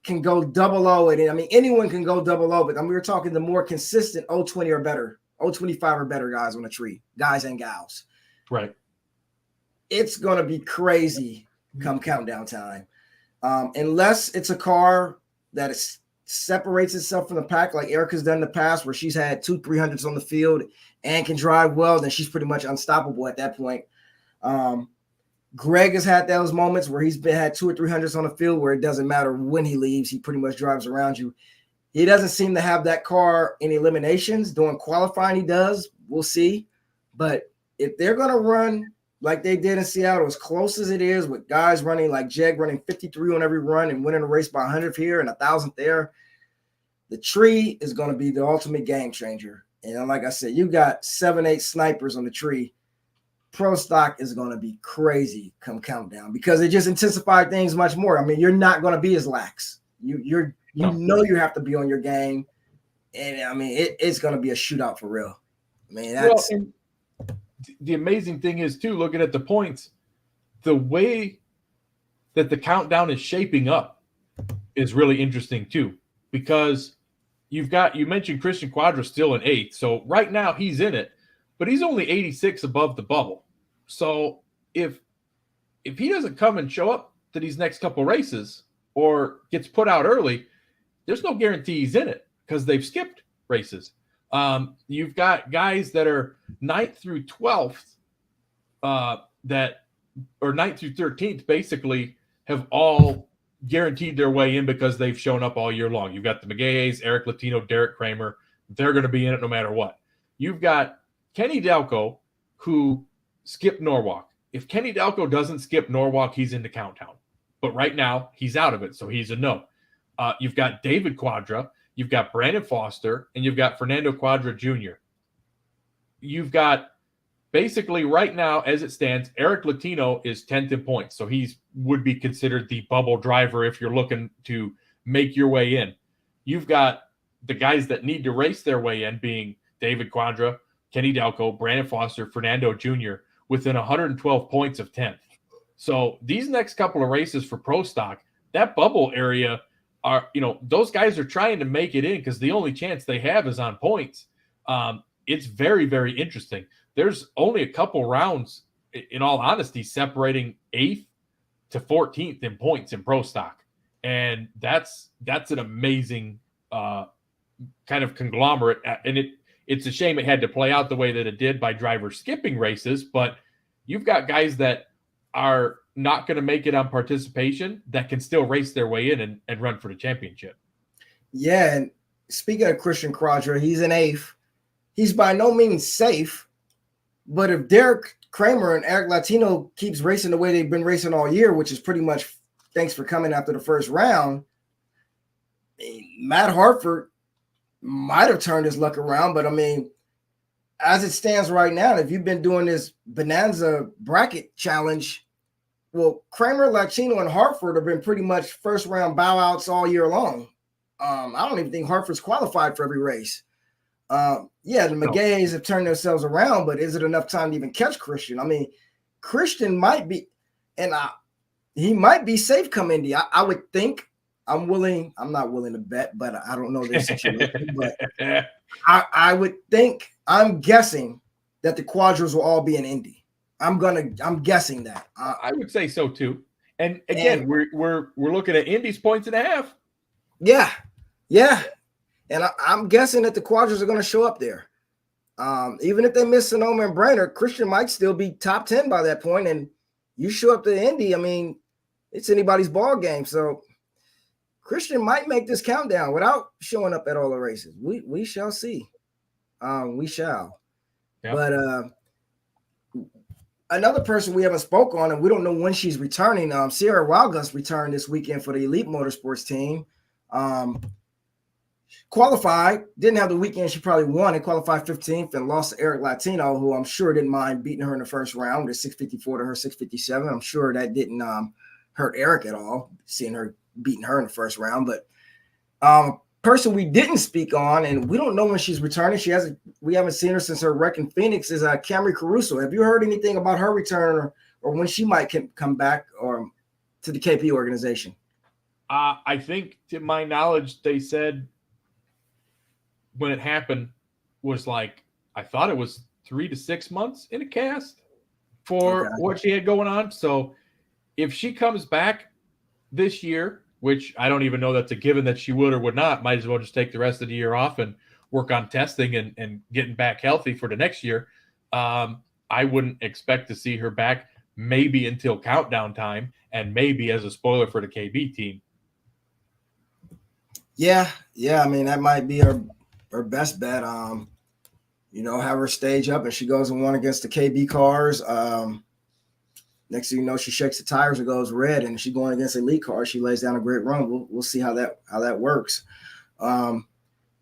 S1: can go 00 it. I mean, anyone can go 00, but I mean, we're talking the more consistent 020 or better, 025 or better guys on the tree, guys and gals.
S2: Right.
S1: It's going to be crazy come countdown time. Unless it's a car that separates itself from the pack like Erica's done in the past, where she's had 2 300s on the field and can drive well, then she's pretty much unstoppable at that point. Greg has had those moments where he's had 2 or 300s on the field where it doesn't matter when he leaves, he pretty much drives around you. He doesn't seem to have that car in eliminations. During qualifying, he does. We'll see. But if they're going to run like they did in Seattle, as close as it is, with guys running like Jeg running 53 on every run and winning a race by 100th here and 1,000th there, the tree is going to be the ultimate game changer. And like I said, you got 7, 8 snipers on the tree. Pro stock is going to be crazy come countdown because it just intensified things much more. I mean, you're not going to be as lax. You know you have to be on your game, and I mean it's going to be a shootout for real. I mean, that's
S2: the amazing thing is too. Looking at the points, the way that the countdown is shaping up is really interesting too, because you mentioned Christian Quadra still in 8th, so right now he's in it. But he's only 86 above the bubble. So if he doesn't come and show up to these next couple races or gets put out early, there's no guarantee he's in it because they've skipped races. You've got guys that are 9th through 12th or 9th through 13th basically have all guaranteed their way in because they've shown up all year long. You've got the McGays, Eric Latino, Derek Kramer. They're going to be in it no matter what. You've got Kenny Dalco, who skipped Norwalk. If Kenny Dalco doesn't skip Norwalk, he's in the countdown. But right now, he's out of it, so he's a no. You've got David Quadra, you've got Brandon Foster, and you've got Fernando Quadra Jr. You've got basically right now, as it stands, Eric Latino is 10th in points, so he would be considered the bubble driver if you're looking to make your way in. You've got the guys that need to race their way in being David Quadra, Kenny Dalco, Brandon Foster, Fernando Jr. within 112 points of 10th. So these next couple of races for Pro Stock, that bubble area are, those guys are trying to make it in because the only chance they have is on points. It's very, very interesting. There's only a couple rounds, in all honesty, separating 8th to 14th in points in Pro Stock. And that's an amazing kind of conglomerate. And it's a shame it had to play out the way that it did by drivers skipping races, but you've got guys that are not going to make it on participation that can still race their way in and run for the championship.
S1: Yeah, and speaking of Christian Quadra, he's in 8th. He's by no means safe, But if Derek Kramer and Eric Latino keeps racing the way they've been racing all year, which is pretty much thanks for coming after the first round, Matt Hartford might have turned his luck around. But I mean, as it stands right now, if you've been doing this Bonanza bracket challenge, well, Kramer, Latino, and Hartford have been pretty much first round bow outs all year long. I don't even think Hartford's qualified for every race. Yeah, the McGays have turned themselves around, but is it enough time to even catch Christian? I mean, Christian might be, and he might be safe come Indy. I would think. I'm not willing to bet, but I don't know this situation. But I would think, I'm guessing that the quadros will all be in Indy. I'm guessing that.
S2: I would say so too. And again, we're looking at Indy's points and a half.
S1: Yeah. And I'm guessing that the quadros are going to show up there. Even if they miss Sonoma and Brainerd, Christian might still be top 10 by that point. And you show up to Indy, I mean, it's anybody's ball game. So Christian might make this countdown without showing up at all the races. We shall see. We shall. Yep. But another person we haven't spoke on, and we don't know when she's returning. Sierra Wildgus returned this weekend for the Elite Motorsports team. Qualified, didn't have the weekend she probably won. It qualified 15th and lost to Eric Latino, who I'm sure didn't mind beating her in the first round with 654 to her 657. I'm sure that didn't hurt Eric at all, seeing her beating her in the first round. But person we didn't speak on, and we don't know when she's returning. We haven't seen her since her wreck in Phoenix, is Camry Caruso. Have you heard anything about her return or when she might come back or to the KP organization?
S2: I think, to my knowledge, they said when it happened was like, I thought it was 3 to 6 months in a cast for what she had going on. So if she comes back this year, which I don't even know that's a given that she would or would not, might as well just take the rest of the year off and work on testing and getting back healthy for the next year. I wouldn't expect to see her back maybe until countdown time and maybe as a spoiler for the KB team.
S1: Yeah. I mean, that might be her best bet. Have her stage up and she goes and won against the KB cars. Next thing you know, she shakes the tires and goes red, and she's going against elite cars. She lays down a great run. We'll see how that works.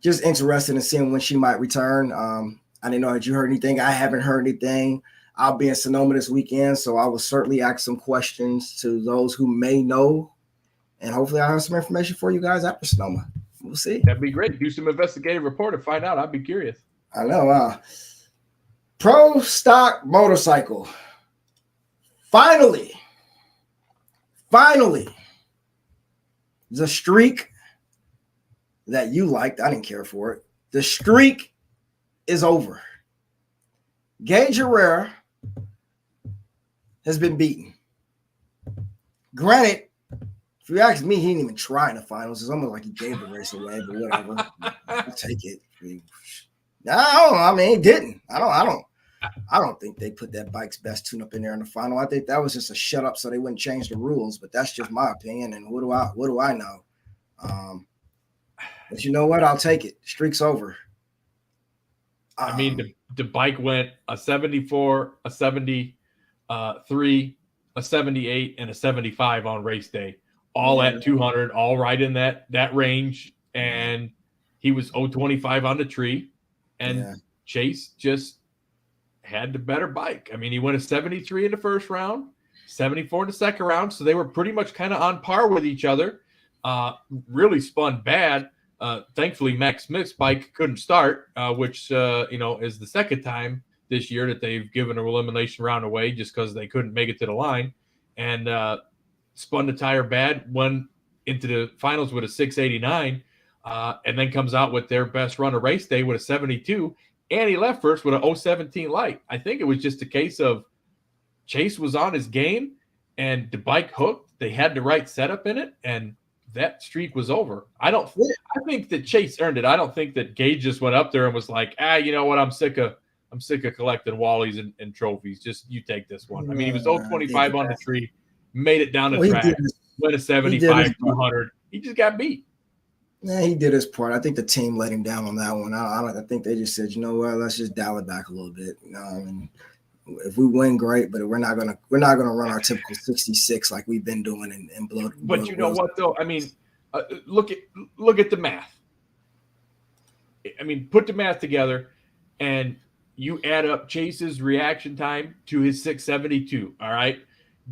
S1: Just interested in seeing when she might return. I didn't know, had you heard anything? I haven't heard anything. I'll be in Sonoma this weekend, so I will certainly ask some questions to those who may know, and hopefully I'll have some information for you guys after Sonoma. We'll see.
S2: That'd be great. Do some investigative report and find out. I'd be curious.
S1: I know. Pro Stock Motorcycle. Finally, the streak that you liked, I didn't care for it. The streak is over. Gage Herrera has been beaten. Granted, if you ask me, he didn't even try in the finals. It's almost like he gave the race away, but whatever. I'll take it. He didn't. I don't think they put that bike's best tune-up in there in the final. I think that was just a shut up so they wouldn't change the rules, but that's just my opinion, and what do I know? But you know what? I'll take it. Streak's over.
S2: I mean, the bike went a 74, a 73, a 78, and a 75 on race day, all at 200, all right in that range, and he was 025 on the tree, and Chase just had the better bike. I mean, he went a 73 in the first round, 74 in the second round, so they were pretty much kind of on par with each other. Really spun bad. Thankfully, Max Smith's bike couldn't start, which is the second time this year that they've given an elimination round away just because they couldn't make it to the line, and spun the tire bad, went into the finals with a 689, and then comes out with their best run of race day with a 72. And he left first with an 017 light. I think it was just a case of Chase was on his game and the bike hooked. They had the right setup in it, and that streak was over. I think that Chase earned it. I don't think that Gage just went up there and was like, you know what? I'm sick of collecting Wallies and trophies. Just you take this one. I mean, he was 025 on the tree, made it down the track, went a 75, 200. He just got beat.
S1: Yeah, he did his part. I think the team let him down on that one. I think they just said, you know what, let's just dial it back a little bit. And If we win, great, but we're not gonna run our typical 66 like we've been doing and blow.
S2: But you know what though? I mean, look at the math. I mean, put the math together, and you add up Chase's reaction time to his 672. All right,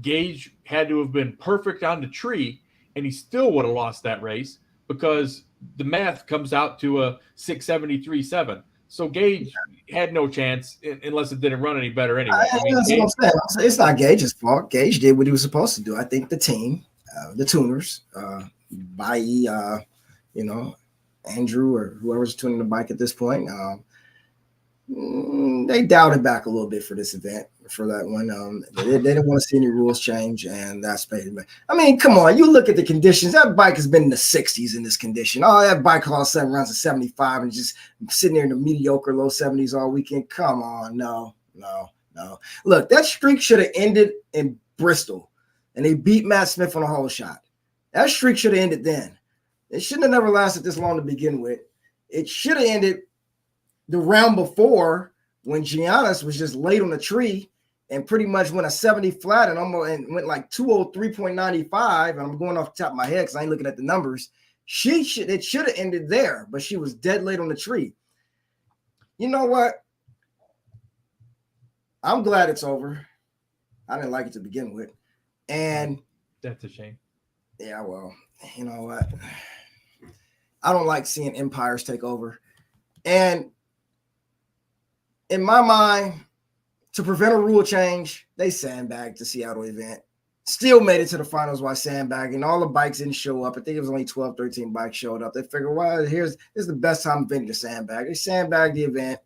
S2: Gage had to have been perfect on the tree, and he still would have lost that race because the math comes out to a 673.7. So Gage had no chance unless it didn't run any better anyway. I mean,
S1: that's what I'm saying. It's not Gage's fault. Gage did what he was supposed to do. I think the team, the tuners, Andrew or whoever's tuning the bike at this point, they doubted back a little bit for this event, for that one. They didn't want to see any rules change, and that's basically. I mean, come on, you look at the conditions. That bike has been in the 60s in this condition. Oh, that bike all of a sudden runs a 75 and just sitting there in the mediocre low 70s all weekend. Come on, no. Look, that streak should have ended in Bristol, and they beat Matt Smith on a hole shot. That streak should have ended then. It shouldn't have never lasted this long to begin with. It should have ended the round before when Giannis was just late on the tree and pretty much went a 70 flat and went like 203.95. And I'm going off the top of my head because I ain't looking at the numbers. It should have ended there, but she was dead late on the tree. You know what? I'm glad it's over. I didn't like it to begin with. And
S2: that's a shame.
S1: Yeah, well, you know what? I don't like seeing empires take over. And in my mind, to prevent a rule change, they sandbagged the Seattle event. Still made it to the finals while sandbagging. All the bikes didn't show up. I think it was only 12, 13 bikes showed up. They figured, well, this is the best time event to sandbag. They sandbagged the event,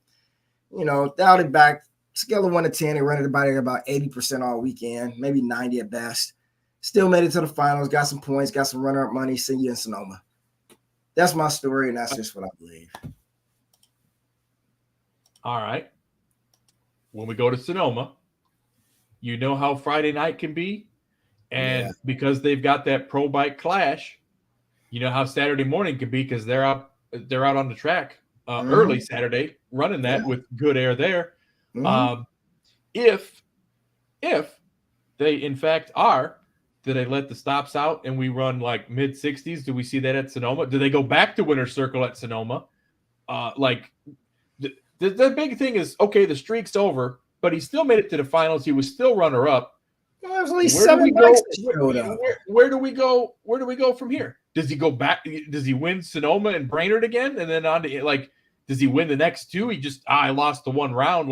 S1: dialed it back. Scale of 1 to 10, they rented about 80% all weekend, maybe 90 at best. Still made it to the finals, got some points, got some runner-up money, see you in Sonoma. That's my story, and that's just what I believe.
S2: All right. When we go to Sonoma, you know how Friday night can be. And because they've got that pro bike clash, you know how Saturday morning can be because they're out on the track early Saturday, running that with good air there. Mm-hmm. If they in fact are, do they let the stops out and we run like mid 60s? Do we see that at Sonoma? Do they go back to winner's circle at Sonoma? The big thing is, okay, the streak's over, but he still made it to the finals. He was still runner up.
S1: Well, there's at least 7 bikes showed up.
S2: Where do we go? Where do we go from here? Does he go back? Does he win Sonoma and Brainerd again? And then on to does he win the next two? He just, I lost the one round.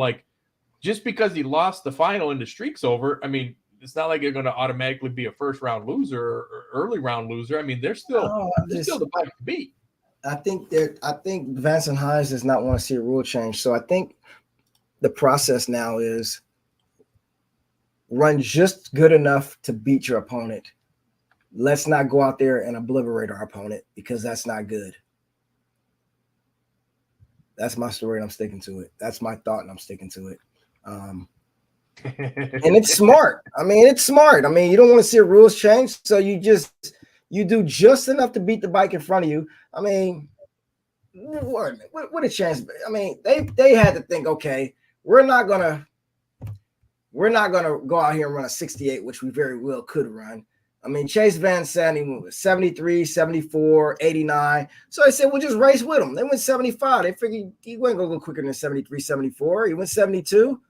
S2: Just because he lost the final and the streak's over, I mean, it's not like you're going to automatically be a first round loser or early round loser. I mean, they're still the bike to beat.
S1: I think Vance and Hines does not want to see a rule change. So I think the process now is run just good enough to beat your opponent. Let's not go out there and obliterate our opponent because that's not good. That's my story and I'm sticking to it. That's my thought and I'm sticking to it. And it's smart. I mean, you don't want to see a rules change. So you do just enough to beat the bike in front of you. I mean, what a chance. I mean, they had to think, okay, we're not gonna go out here and run a 68, which we very well could run. I mean, Chase Van Zandt was 73, 74, 89. So I said, we'll just race with him. They went 75. They figured he wasn't going to go quicker than 73, 74. He went 72.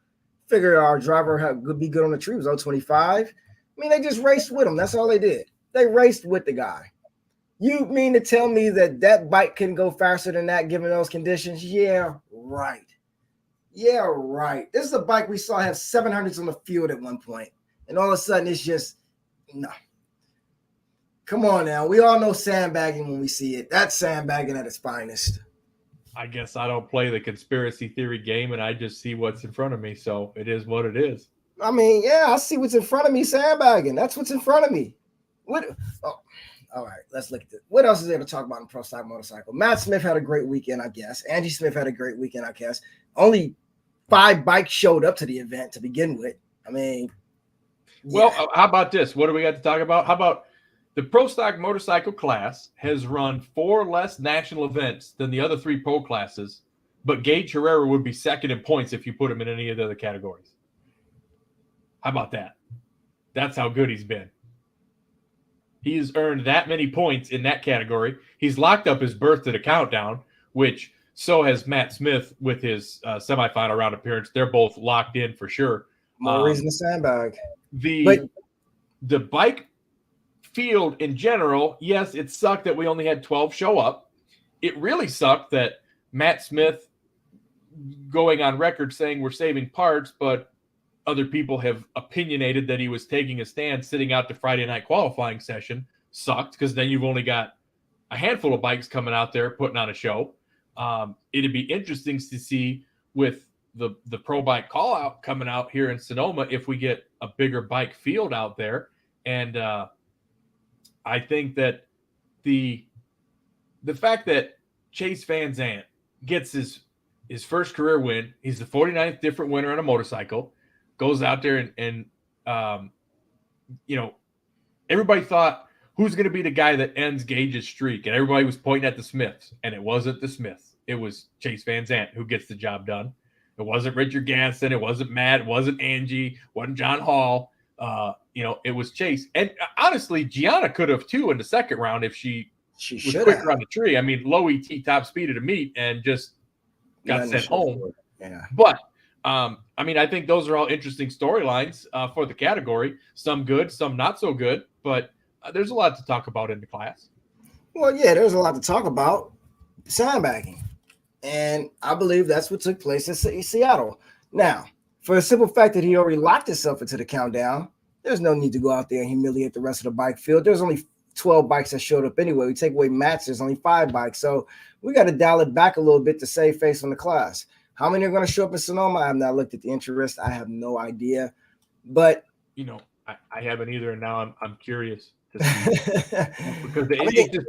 S1: Figured our driver would be good on the tree. It was 025. I mean, they just raced with him. That's all they did. They raced with the guy. You mean to tell me that bike can go faster than that given those conditions? Yeah, right. Yeah, right. This is a bike we saw have 700s on the field at one point. And all of a sudden, it's just, no. Come on now. We all know sandbagging when we see it. That's sandbagging at its finest.
S2: I guess I don't play the conspiracy theory game and I just see what's in front of me. So it is what it is.
S1: I mean, yeah, I see what's in front of me, sandbagging. That's what's in front of me. All right, let's look at this. What else is there to talk about in pro stock motorcycle? Matt Smith had a great weekend, I guess. Angie Smith had a great weekend, I guess. Only 5 bikes showed up to the event to begin with. I mean,
S2: well, how about this? What do we got to talk about? How about the pro stock motorcycle class has run 4 less national events than the other 3 pro classes, but Gage Herrera would be second in points if you put him in any of the other categories. How about that? That's how good he's been. He's earned that many points in that category. He's locked up his berth to the countdown, which so has Matt Smith with his semifinal round appearance. They're both locked in for sure.
S1: More reason to sandbag.
S2: The bike field in general, yes, it sucked that we only had 12 show up. It really sucked that Matt Smith going on record saying we're saving parts, but other people have opinionated that he was taking a stand sitting out the Friday night qualifying session. Sucked, because then you've only got a handful of bikes coming out there putting on a show. It'd be interesting to see with the pro bike call out coming out here in Sonoma if we get a bigger bike field out there. And I think that the fact that Chase Van Zandt gets his first career win, he's the 49th different winner on a motorcycle, goes out there and everybody thought, who's going to be the guy that ends Gage's streak? And everybody was pointing at the Smiths, and it wasn't the Smiths. It was Chase Van Zandt who gets the job done. It wasn't Richard Ganson. It wasn't Matt. It wasn't Angie. It wasn't John Hall. It was Chase. And honestly, Gianna could have too in the second round if she was quicker on the tree. I mean, low ET top speed of the meet and just got sent home.
S1: Yeah.
S2: But I think those are all interesting storylines for the category. Some good, some not so good. But there's a lot to talk about in the class.
S1: Well, yeah, there's a lot to talk about. Sandbagging. And I believe that's what took place in Seattle. Now, for the simple fact that he already locked himself into the countdown, there's no need to go out there and humiliate the rest of the bike field. There's only 12 bikes that showed up anyway. We take away Matt's, there's only 5 bikes. So we got to dial it back a little bit to save face on the class. How many are going to show up in Sonoma? I have not looked at the interest. I have no idea. But
S2: I haven't either, and now I'm curious to see because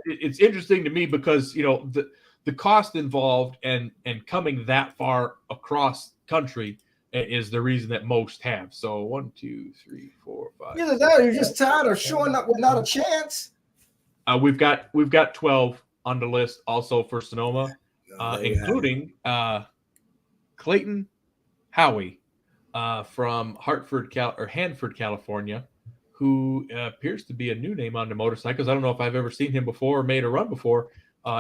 S2: it's interesting to me because the cost involved and coming that far across country is the reason that most have. So 1, 2, 3, 4, 5.
S1: Either that or you're just tired of showing up without a chance.
S2: We've got 12 on the list also for Sonoma, including Clayton Howie from Hanford, California, who appears to be a new name on the motorcycles. I don't know if I've ever seen him before or made a run before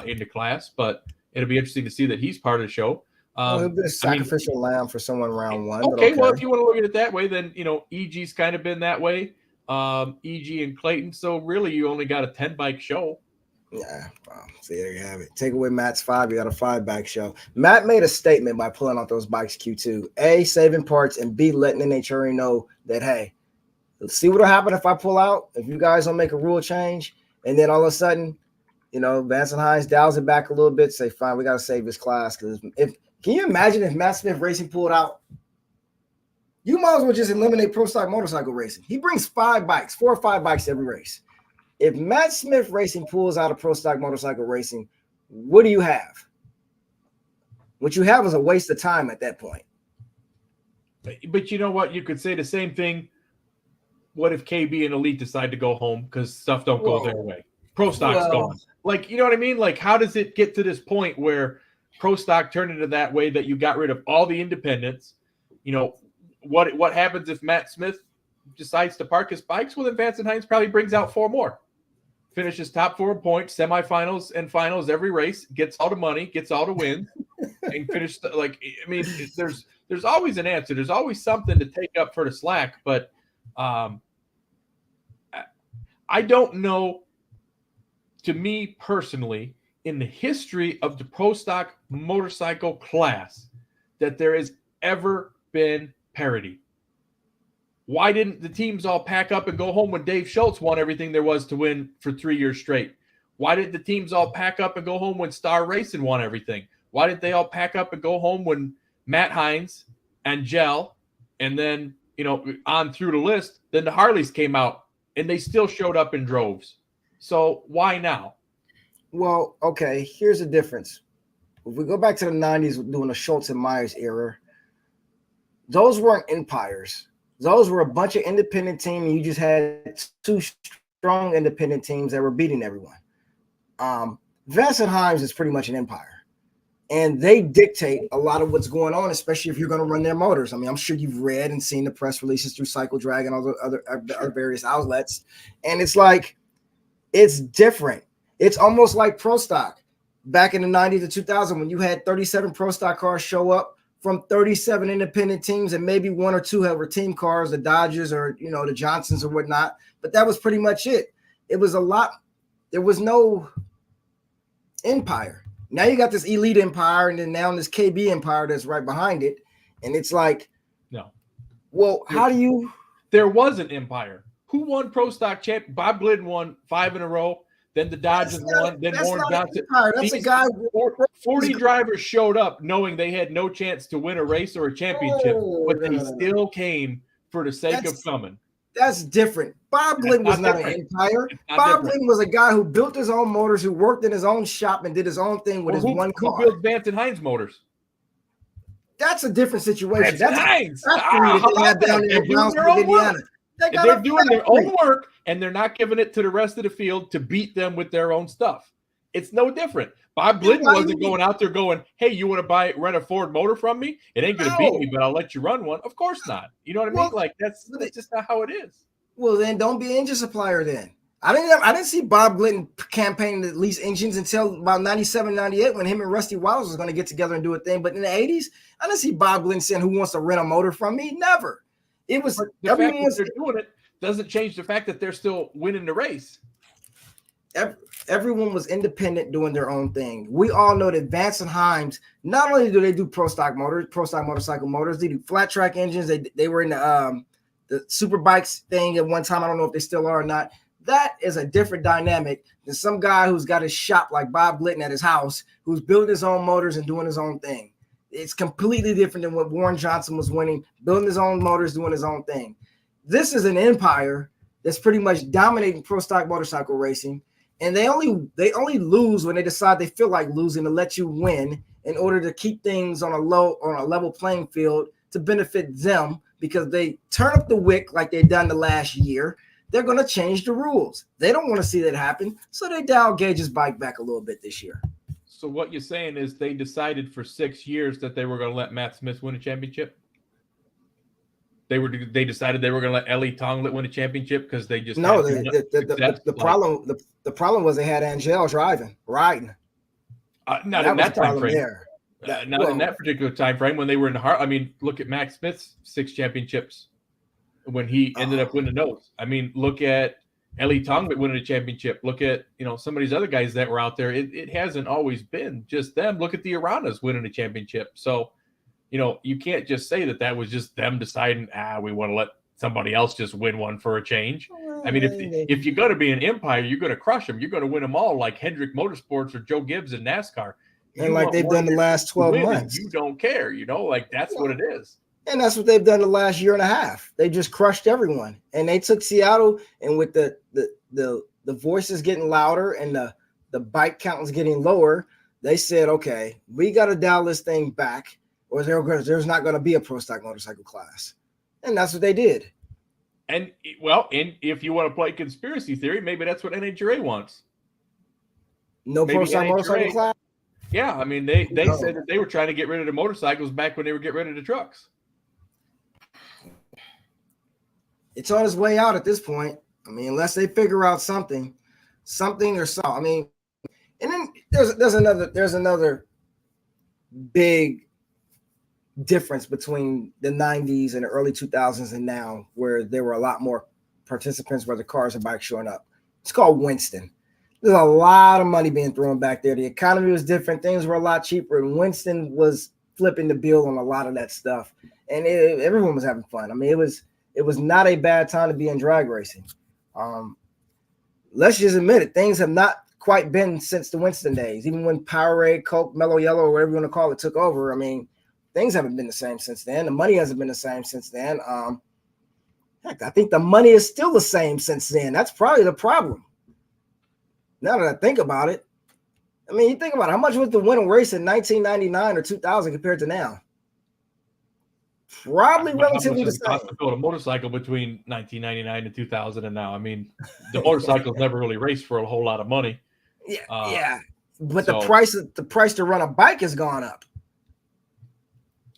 S2: in the class, but it'll be interesting to see that he's part of the show.
S1: It'll be a sacrificial lamb for someone round one.
S2: Okay, well, if you want to look at it that way, then EG's kind of been that way. EG and Clayton. So really, you only got a 10 bike show.
S1: Yeah, well, see, there you have it. Take away Matt's 5, you got a 5 bike show. Matt made a statement by pulling out those bikes Q2. A, saving parts, and B, letting NHRA know that, hey, let's see what'll happen if I pull out, if you guys don't make a rule change. And then all of a sudden, Vance and Hines dials it back a little bit, say, fine, we got to save this class. Because can you imagine if Matt Smith Racing pulled out? You might as well just eliminate pro stock motorcycle racing. He brings 4 or 5 bikes every race. If Matt Smith Racing pulls out of pro stock motorcycle racing, what do you have? What you have is a waste of time at that point.
S2: But you know what? You could say the same thing. What if KB and Elite decide to go home because stuff don't go their way? Pro stock's gone. Like, you know what I mean? Like, how does it get to this point where pro stock turned into that way that you got rid of all the independents? What happens if Matt Smith decides to park his bikes? Well, then Vance and Hines probably brings out 4 more. Finishes top 4 points, semifinals and finals every race, gets all the money, gets all the wins, and finished there's always an answer. There's always something to take up for the slack, but I don't know. To me personally, in the history of the pro stock motorcycle class, that there has ever been parity. Why didn't the teams all pack up and go home when Dave Schultz won everything there was to win for 3 years straight? Why did the teams all pack up and go home when Star Racing won everything? Why did they all pack up and go home when Matt Hines and Gel, and then, on through the list, then the Harleys came out and they still showed up in droves? So why now?
S1: Well, okay, here's the difference. If we go back to the 90s doing the Schultz and Myers era, those weren't empires. Those were a bunch of independent teams, and you just had 2 strong independent teams that were beating everyone. Vance and Hines is pretty much an empire. and they dictate a lot of what's going on, especially if you're going to run their motors. I mean, I'm sure you've read and seen the press releases through Cycle Drag and all the other various outlets, and it's like it's different. It's almost like Pro Stock back in the 90s to 2000 when you had 37 Pro Stock cars show up from 37 independent teams, and maybe one or two were team cars, the Dodgers or the Johnsons or whatnot. But that was pretty much it. It was a lot. There was no empire. Now you got this elite empire, and then now this KB empire that's right behind it. And it's like,
S2: no.
S1: Well, how do you?
S2: There was an empire. Who won Pro Stock champ? Bob Glidden won 5 in a row. Then the Dodgers won. Then Warren Johnson.
S1: That's a guy.
S2: 40 drivers showed up knowing they had no chance to win a race or a championship, but they still came for the sake of coming.
S1: That's different. Bob Glidden was not an empire. Bob Glidden was a guy who built his own motors, who worked in his own shop and did his own thing with his one car.
S2: Who built Vance and Hines motors?
S1: That's a different situation.
S2: That's Hines.
S1: They're
S2: doing their own work, and they're not giving it to the rest of the field to beat them with their own stuff. It's no different. Bob Glidden wasn't going out there going, hey, you want to rent a Ford motor from me? It ain't going to beat me, but I'll let you run one. Of course not. You know what I mean? Like that's just not how it is.
S1: Well, then don't be an engine supplier then. I didn't see Bob Glidden campaigning to lease engines until about 97, 98 when him and Rusty Wiles was going to get together and do a thing. But in the 80s, I didn't see Bob Glidden saying who wants to rent a motor from me. Never. It was
S2: the fact that they're doing it doesn't change the fact that they're still winning the race.
S1: Everyone was independent doing their own thing. We all know that Vance and Hines, not only do they do pro stock motorcycle motors, they do flat track engines. They were in the super bikes thing at one time. I don't know if they still are or not. That is a different dynamic than some guy who's got his shop like Bob Glidden at his house, who's building his own motors and doing his own thing. It's completely different than what Warren Johnson was winning, building his own motors, doing his own thing. This is an empire that's pretty much dominating pro stock motorcycle racing. And they only lose when they decide they feel like losing to let you win in order to keep things on a level playing field to benefit them, because they turn up the wick like they've done the last year. They're going to change the rules. They don't want to see that happen, so they dial Gage's bike back a little bit this year.
S2: So what you're saying is they decided for 6 years that they were going to let Matt Smith win a championship? They decided they were going to let Ellie Tonglet win a championship because they just
S1: the problem was they had Angel riding.
S2: Not in that time frame. In that particular time frame when they were in the heart. I mean, look at Max Smith's 6 championships when he ended up winning those. I mean, look at Ellie Tonglet winning a championship. Look at some of these other guys that were out there. It hasn't always been just them. Look at the Aranas winning a championship. So. You can't just say that was just them deciding, we want to let somebody else just win one for a change. I mean, if you're going to be an empire, you're going to crush them. You're going to win them all like Hendrick Motorsports or Joe Gibbs in NASCAR.
S1: And like they've done the last 12 months.
S2: You don't care, like that's what it is.
S1: And that's what they've done the last year and a half. They just crushed everyone. And they took Seattle, and with the voices getting louder and the bike countings getting lower, they said, okay, we got to dial this thing back, or there's not going to be a pro stock motorcycle class. And that's what they did.
S2: And if you want to play conspiracy theory, maybe that's what NHRA wants.
S1: Maybe pro stock motorcycle class?
S2: Yeah, I mean, they said that they were trying to get rid of the motorcycles back when they were getting rid of the trucks.
S1: It's on its way out at this point. I mean, unless they figure out something or so. I mean, and then there's another big difference between the 90s and the early 2000s and now, where there were a lot more participants, whether cars or bikes showing up. It's called Winston. There's a lot of money being thrown back there. The economy was different. Things were a lot cheaper, and Winston was flipping the bill on a lot of that stuff. And everyone was having fun. I mean, it was not a bad time to be in drag racing. Let's just admit it. Things have not quite been since the Winston days. Even when Powerade, Coke, Mellow Yellow, or whatever you want to call it, took over. I mean, things haven't been the same since then. The money hasn't been the same since then. Heck, I think the money is still the same since then. That's probably the problem. Now that I think about it, I mean, you think about it, how much was the winning race in 1999 or 2000 compared to now? Probably relatively the same.
S2: To build a motorcycle between 1999 and 2000 and now. I mean, the motorcycles never really raced for a whole lot of money.
S1: Yeah. But the price to run a bike has gone up.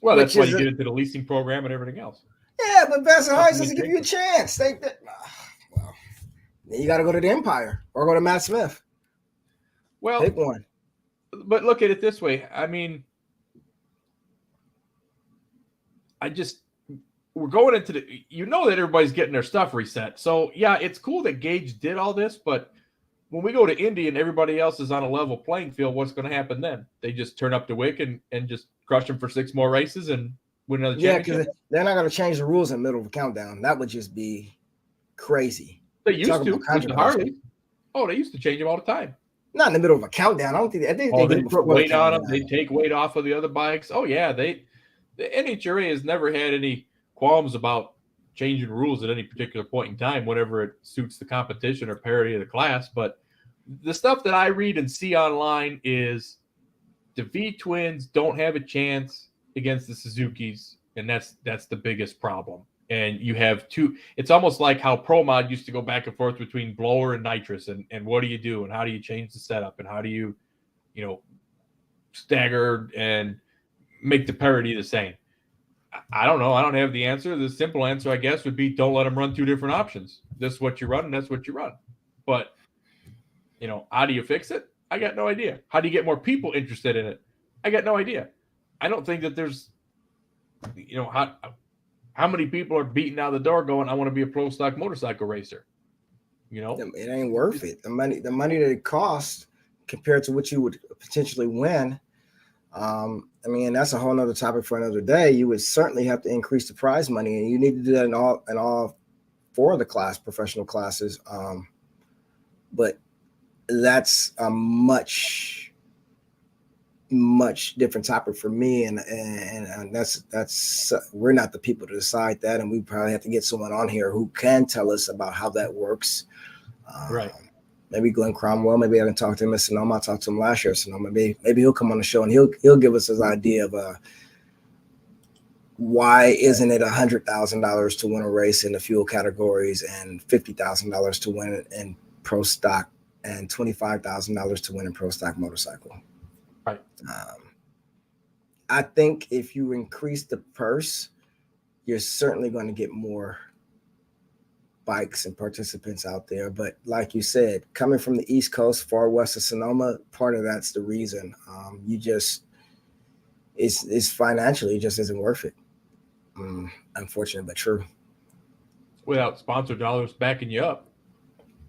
S2: Well, that's why you get into the leasing program and everything else.
S1: Yeah, but Vassar Heights doesn't give you a chance. Well, then you got to go to the Empire or go to Matt Smith.
S2: Well,
S1: pick one.
S2: But look at it this way. I mean, we're going into that everybody's getting their stuff reset. So yeah, it's cool that Gage did all this, but when we go to Indy and everybody else is on a level playing field, what's going to happen then? They just turn up the wick and just crush them for 6 more races and win another championship?
S1: Yeah, because they're not going to change the rules in the middle of a countdown. That would just be crazy.
S2: They used to with the Harley. Oh, they used to change them all the time.
S1: Not in the middle of a countdown. I don't think they
S2: put weight on them. They take weight off of the other bikes. Oh yeah, the NHRA has never had any qualms about changing rules at any particular point in time, whenever it suits the competition or parity of the class. But the stuff that I read and see online is the V twins don't have a chance against the Suzukis, and that's the biggest problem. And you have two. It's almost like how Pro Mod used to go back and forth between blower and nitrous, and what do you do, and how do you change the setup, and how do you stagger and make the parity the same. I don't know. I don't have the answer. The simple answer, I guess, would be don't let them run 2 different options. This is what you run, and that's what you run. But how do you fix it? I got no idea. How do you get more people interested in it? I got no idea. I don't think that there's, how many people are beating out the door going, I want to be a pro stock motorcycle racer?
S1: It ain't worth it. The money that it costs compared to what you would potentially win. That's a whole nother topic for another day. You would certainly have to increase the prize money, and you need to do that in all 4 of the professional classes. But that's a much different topic for me, and that's we're not the people to decide that, and we probably have to get someone on here who can tell us about how that works.
S2: Right.
S1: Maybe Glenn Cromwell. Maybe I can talk to him at Sonoma. I talked to him last year at Sonoma. Maybe he'll come on the show and he'll give us his idea of why isn't it $100,000 to win a race in the fuel categories and $50,000 to win in pro stock and $25,000 to win in pro stock motorcycle.
S2: Right.
S1: I think if you increase the purse, you're certainly going to get more bikes and participants out there. But like you said, coming from the East Coast, far west of Sonoma, part of that's the reason. It's financially just isn't worth it. Unfortunate, but true.
S2: Without sponsor dollars backing you up.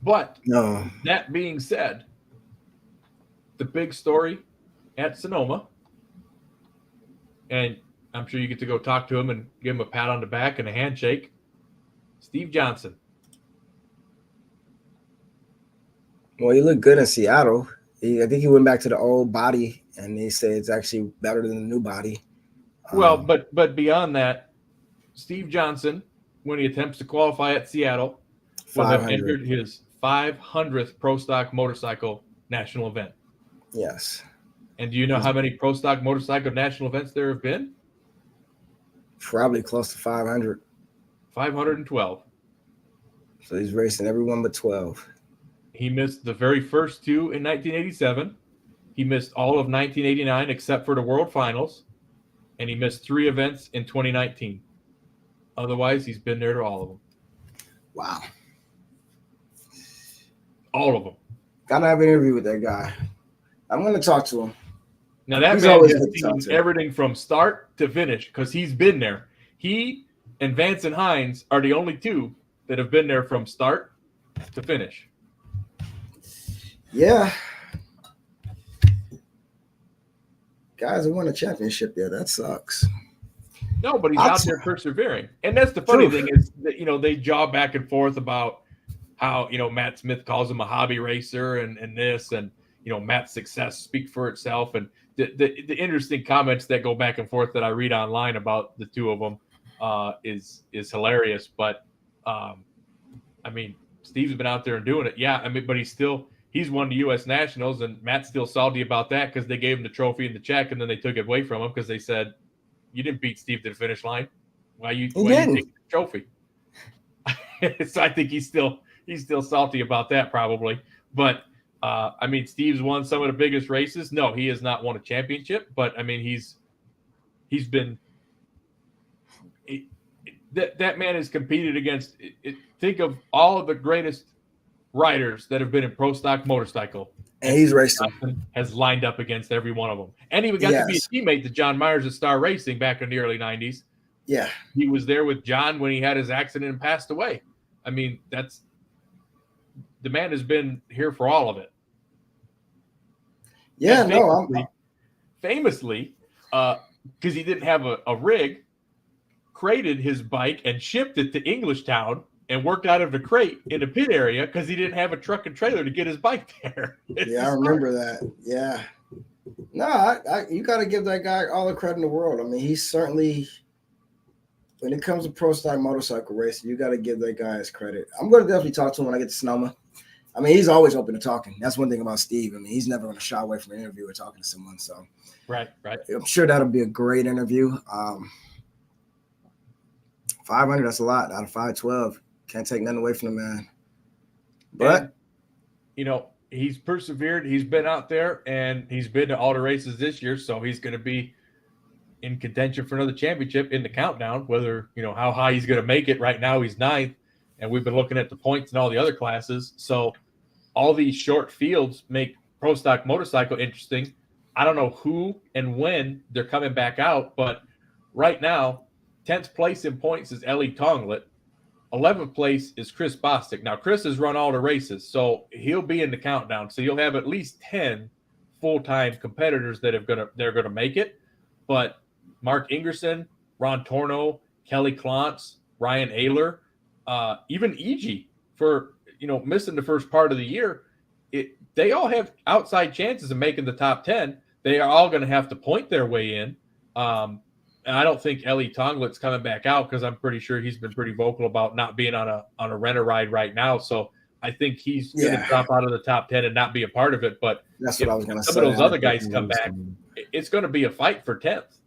S2: But
S1: no.
S2: That being said, the big story at Sonoma, and I'm sure you get to go talk to him and give him a pat on the back and a handshake, Steve Johnson.
S1: Well, he looked good in Seattle. I think he went back to the old body, and he said it's actually better than the new body.
S2: Well, but beyond that, Steve Johnson, when he attempts to qualify at Seattle, will have entered his 500th pro stock motorcycle national event.
S1: Yes.
S2: And do you know how many pro stock motorcycle national events there have been?
S1: Probably close to 500.
S2: 512.
S1: So he's racing every one but 12.
S2: He missed the very first 2 in 1987. He missed all of 1989 except for the World Finals. And he missed 3 events in 2019. Otherwise, he's been there to all of them.
S1: Wow.
S2: All of them.
S1: Gotta have an interview with that guy. I'm going to talk to him.
S2: Now, that man has seen everything from start to finish because he's been there. He and Vance and Hines are the only 2 that have been there from start to finish.
S1: Yeah. Guys who won a championship there. That sucks.
S2: No, but he's out there persevering. And that's the funny thing is that, they jaw back and forth about how, Matt Smith calls him a hobby racer and this and, Matt's success speak for itself. And the interesting comments that go back and forth that I read online about the 2 of them is hilarious. But, Steve's been out there and doing it. Yeah, but he's won the U.S. Nationals, and Matt's still salty about that because they gave him the trophy and the check, and then they took it away from him because they said, you didn't beat Steve to the finish line. Why you take the trophy? So I think he's still salty about that probably. But I mean, Steve's won some of the biggest races. No, he has not won a championship, but I mean, he's been that man has competed against. Think of all of the greatest riders that have been in pro stock motorcycle.
S1: And he's racing.
S2: Has lined up against every one of them. And he got to be a teammate to John Myers at Star Racing back in the early 90s.
S1: Yeah.
S2: He was there with John when he had his accident and passed away. I mean, the man has been here for all of it.
S1: Yeah,
S2: famously, because he didn't have a rig, crated his bike and shipped it to Englishtown and worked out of the crate in a pit area because he didn't have a truck and trailer to get his bike there.
S1: Yeah, I remember that. Yeah. No, you got to give that guy all the credit in the world. I mean, he's certainly, when it comes to pro stock motorcycle racing, you got to give that guy his credit. I'm going to definitely talk to him when I get to Sonoma. I mean, he's always open to talking. That's one thing about Steve. I mean, he's never going to shy away from an interview or talking to someone. So,
S2: right.
S1: I'm sure that'll be a great interview. 500, that's a lot out of 512. Can't take nothing away from the man. But,
S2: and, you know, he's persevered. He's been out there, and he's been to all the races this year, so he's going to be in contention for another championship in the countdown, whether, you know, how high he's going to make it. Right now he's 9th, and we've been looking at the points in all the other classes. So all these short fields make pro stock motorcycle interesting. I don't know who and when they're coming back out, but right now, 10th place in points is Ellie Tonglet. 11th place is Chris Bostic. Now, Chris has run all the races, so he'll be in the countdown. So you'll have at least 10 full-time competitors they're gonna make it. But Mark Ingerson, Ron Torno, Kelly Klontz, Ryan Ayler, even E.G. for, you know, missing the first part of the year, they all have outside chances of making the top 10. They are all going to have to point their way in. And I don't think Ellie Tonglet's coming back out because I'm pretty sure he's been pretty vocal about not being on a renter ride right now. So I think he's going to drop out of the top 10 and not be a part of it. But
S1: that's what I was going to say.
S2: Some of those other guys come back, it's going to be a fight for 10th.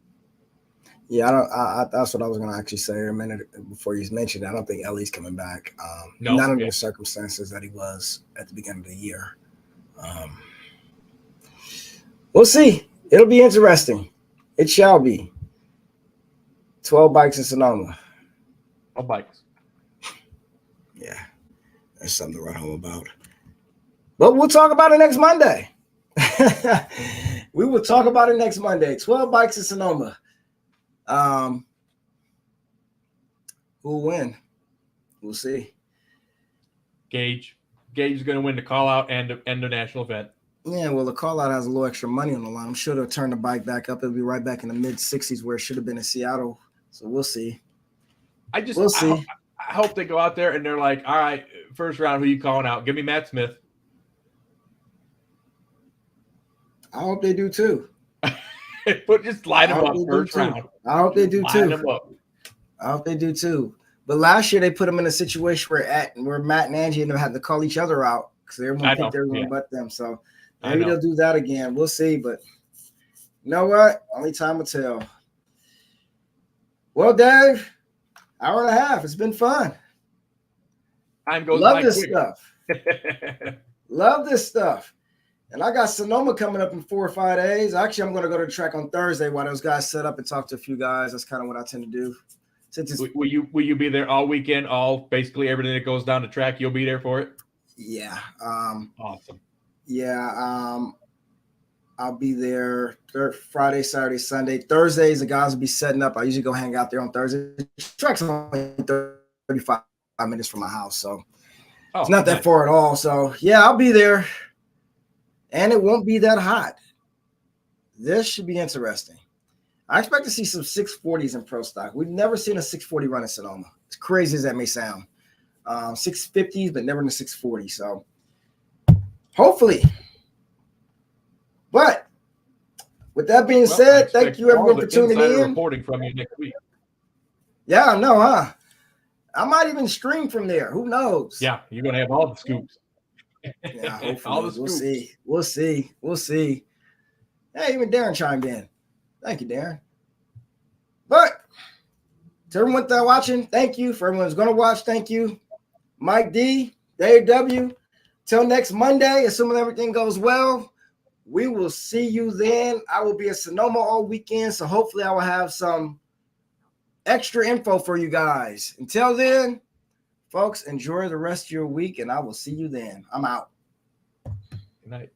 S1: Yeah, that's what I was going to actually say a minute before you mentioned it. I don't think Ellie's coming back. Not under the circumstances that he was at the beginning of the year. We'll see. It'll be interesting. It shall be. 12 bikes in Sonoma.
S2: 12 bikes.
S1: Yeah, that's something to write home about. But we'll talk about it next Monday. We will talk about it next Monday. 12 bikes in Sonoma. Who'll win? We'll see.
S2: Gage is going to win the call out and the national event.
S1: Yeah, well, the call out has a little extra money on the line. I'm sure they'll turn the bike back up. It'll be right back in the mid 60s where it should have been in Seattle. So we'll see. We'll see.
S2: I hope they go out there and they're like, all right, first round, who you calling out? Give me Matt Smith.
S1: I hope they do too.
S2: Just line them up first round.
S1: I hope they do too.
S2: Line them up.
S1: I hope they do too. But last year they put them in a situation where Matt and Angie ended up having to call each other out because everyone picked everyone but them. So maybe they'll do that again. We'll see. But you know what? Only time will tell. Well, Dave, hour and a half. It's been fun.
S2: Time goes
S1: Love
S2: by
S1: this
S2: quick.
S1: stuff. Love this stuff. And I got Sonoma coming up in 4 or 5 days. Actually, I'm going to go to the track on Thursday while those guys set up and talk to a few guys. That's kind of what I tend to do.
S2: Will you be there all weekend? Basically everything that goes down the track, you'll be there for it?
S1: Yeah.
S2: Awesome.
S1: Yeah. I'll be there Friday, Saturday, Sunday. Thursdays, the guys will be setting up. I usually go hang out there on Thursday. The track's only 35 minutes from my house, so it's not that far at all. So, yeah, I'll be there, and it won't be that hot. This should be interesting. I expect to see some 640s in pro stock. We've never seen a 640 run in Sonoma. As crazy as that may sound. 650s, but never in the 640. So, hopefully. But with that being said, thank you everyone for tuning in.
S2: Reporting from you next week.
S1: Yeah, I know, huh? I might even stream from there. Who knows?
S2: Yeah, you're gonna have all the scoops.
S1: Yeah, hopefully. All the scoops. We'll see. Hey, even Darren chimed in. Thank you, Darren. But to everyone that's watching, thank you. For everyone who's gonna watch, thank you. Mike D, Dave W. Till next Monday, assuming everything goes well, we will see you then. I will be in Sonoma all weekend, so hopefully I will have some extra info for you guys. Until then, folks, enjoy the rest of your week, and I will see you then. I'm out.
S2: Good night.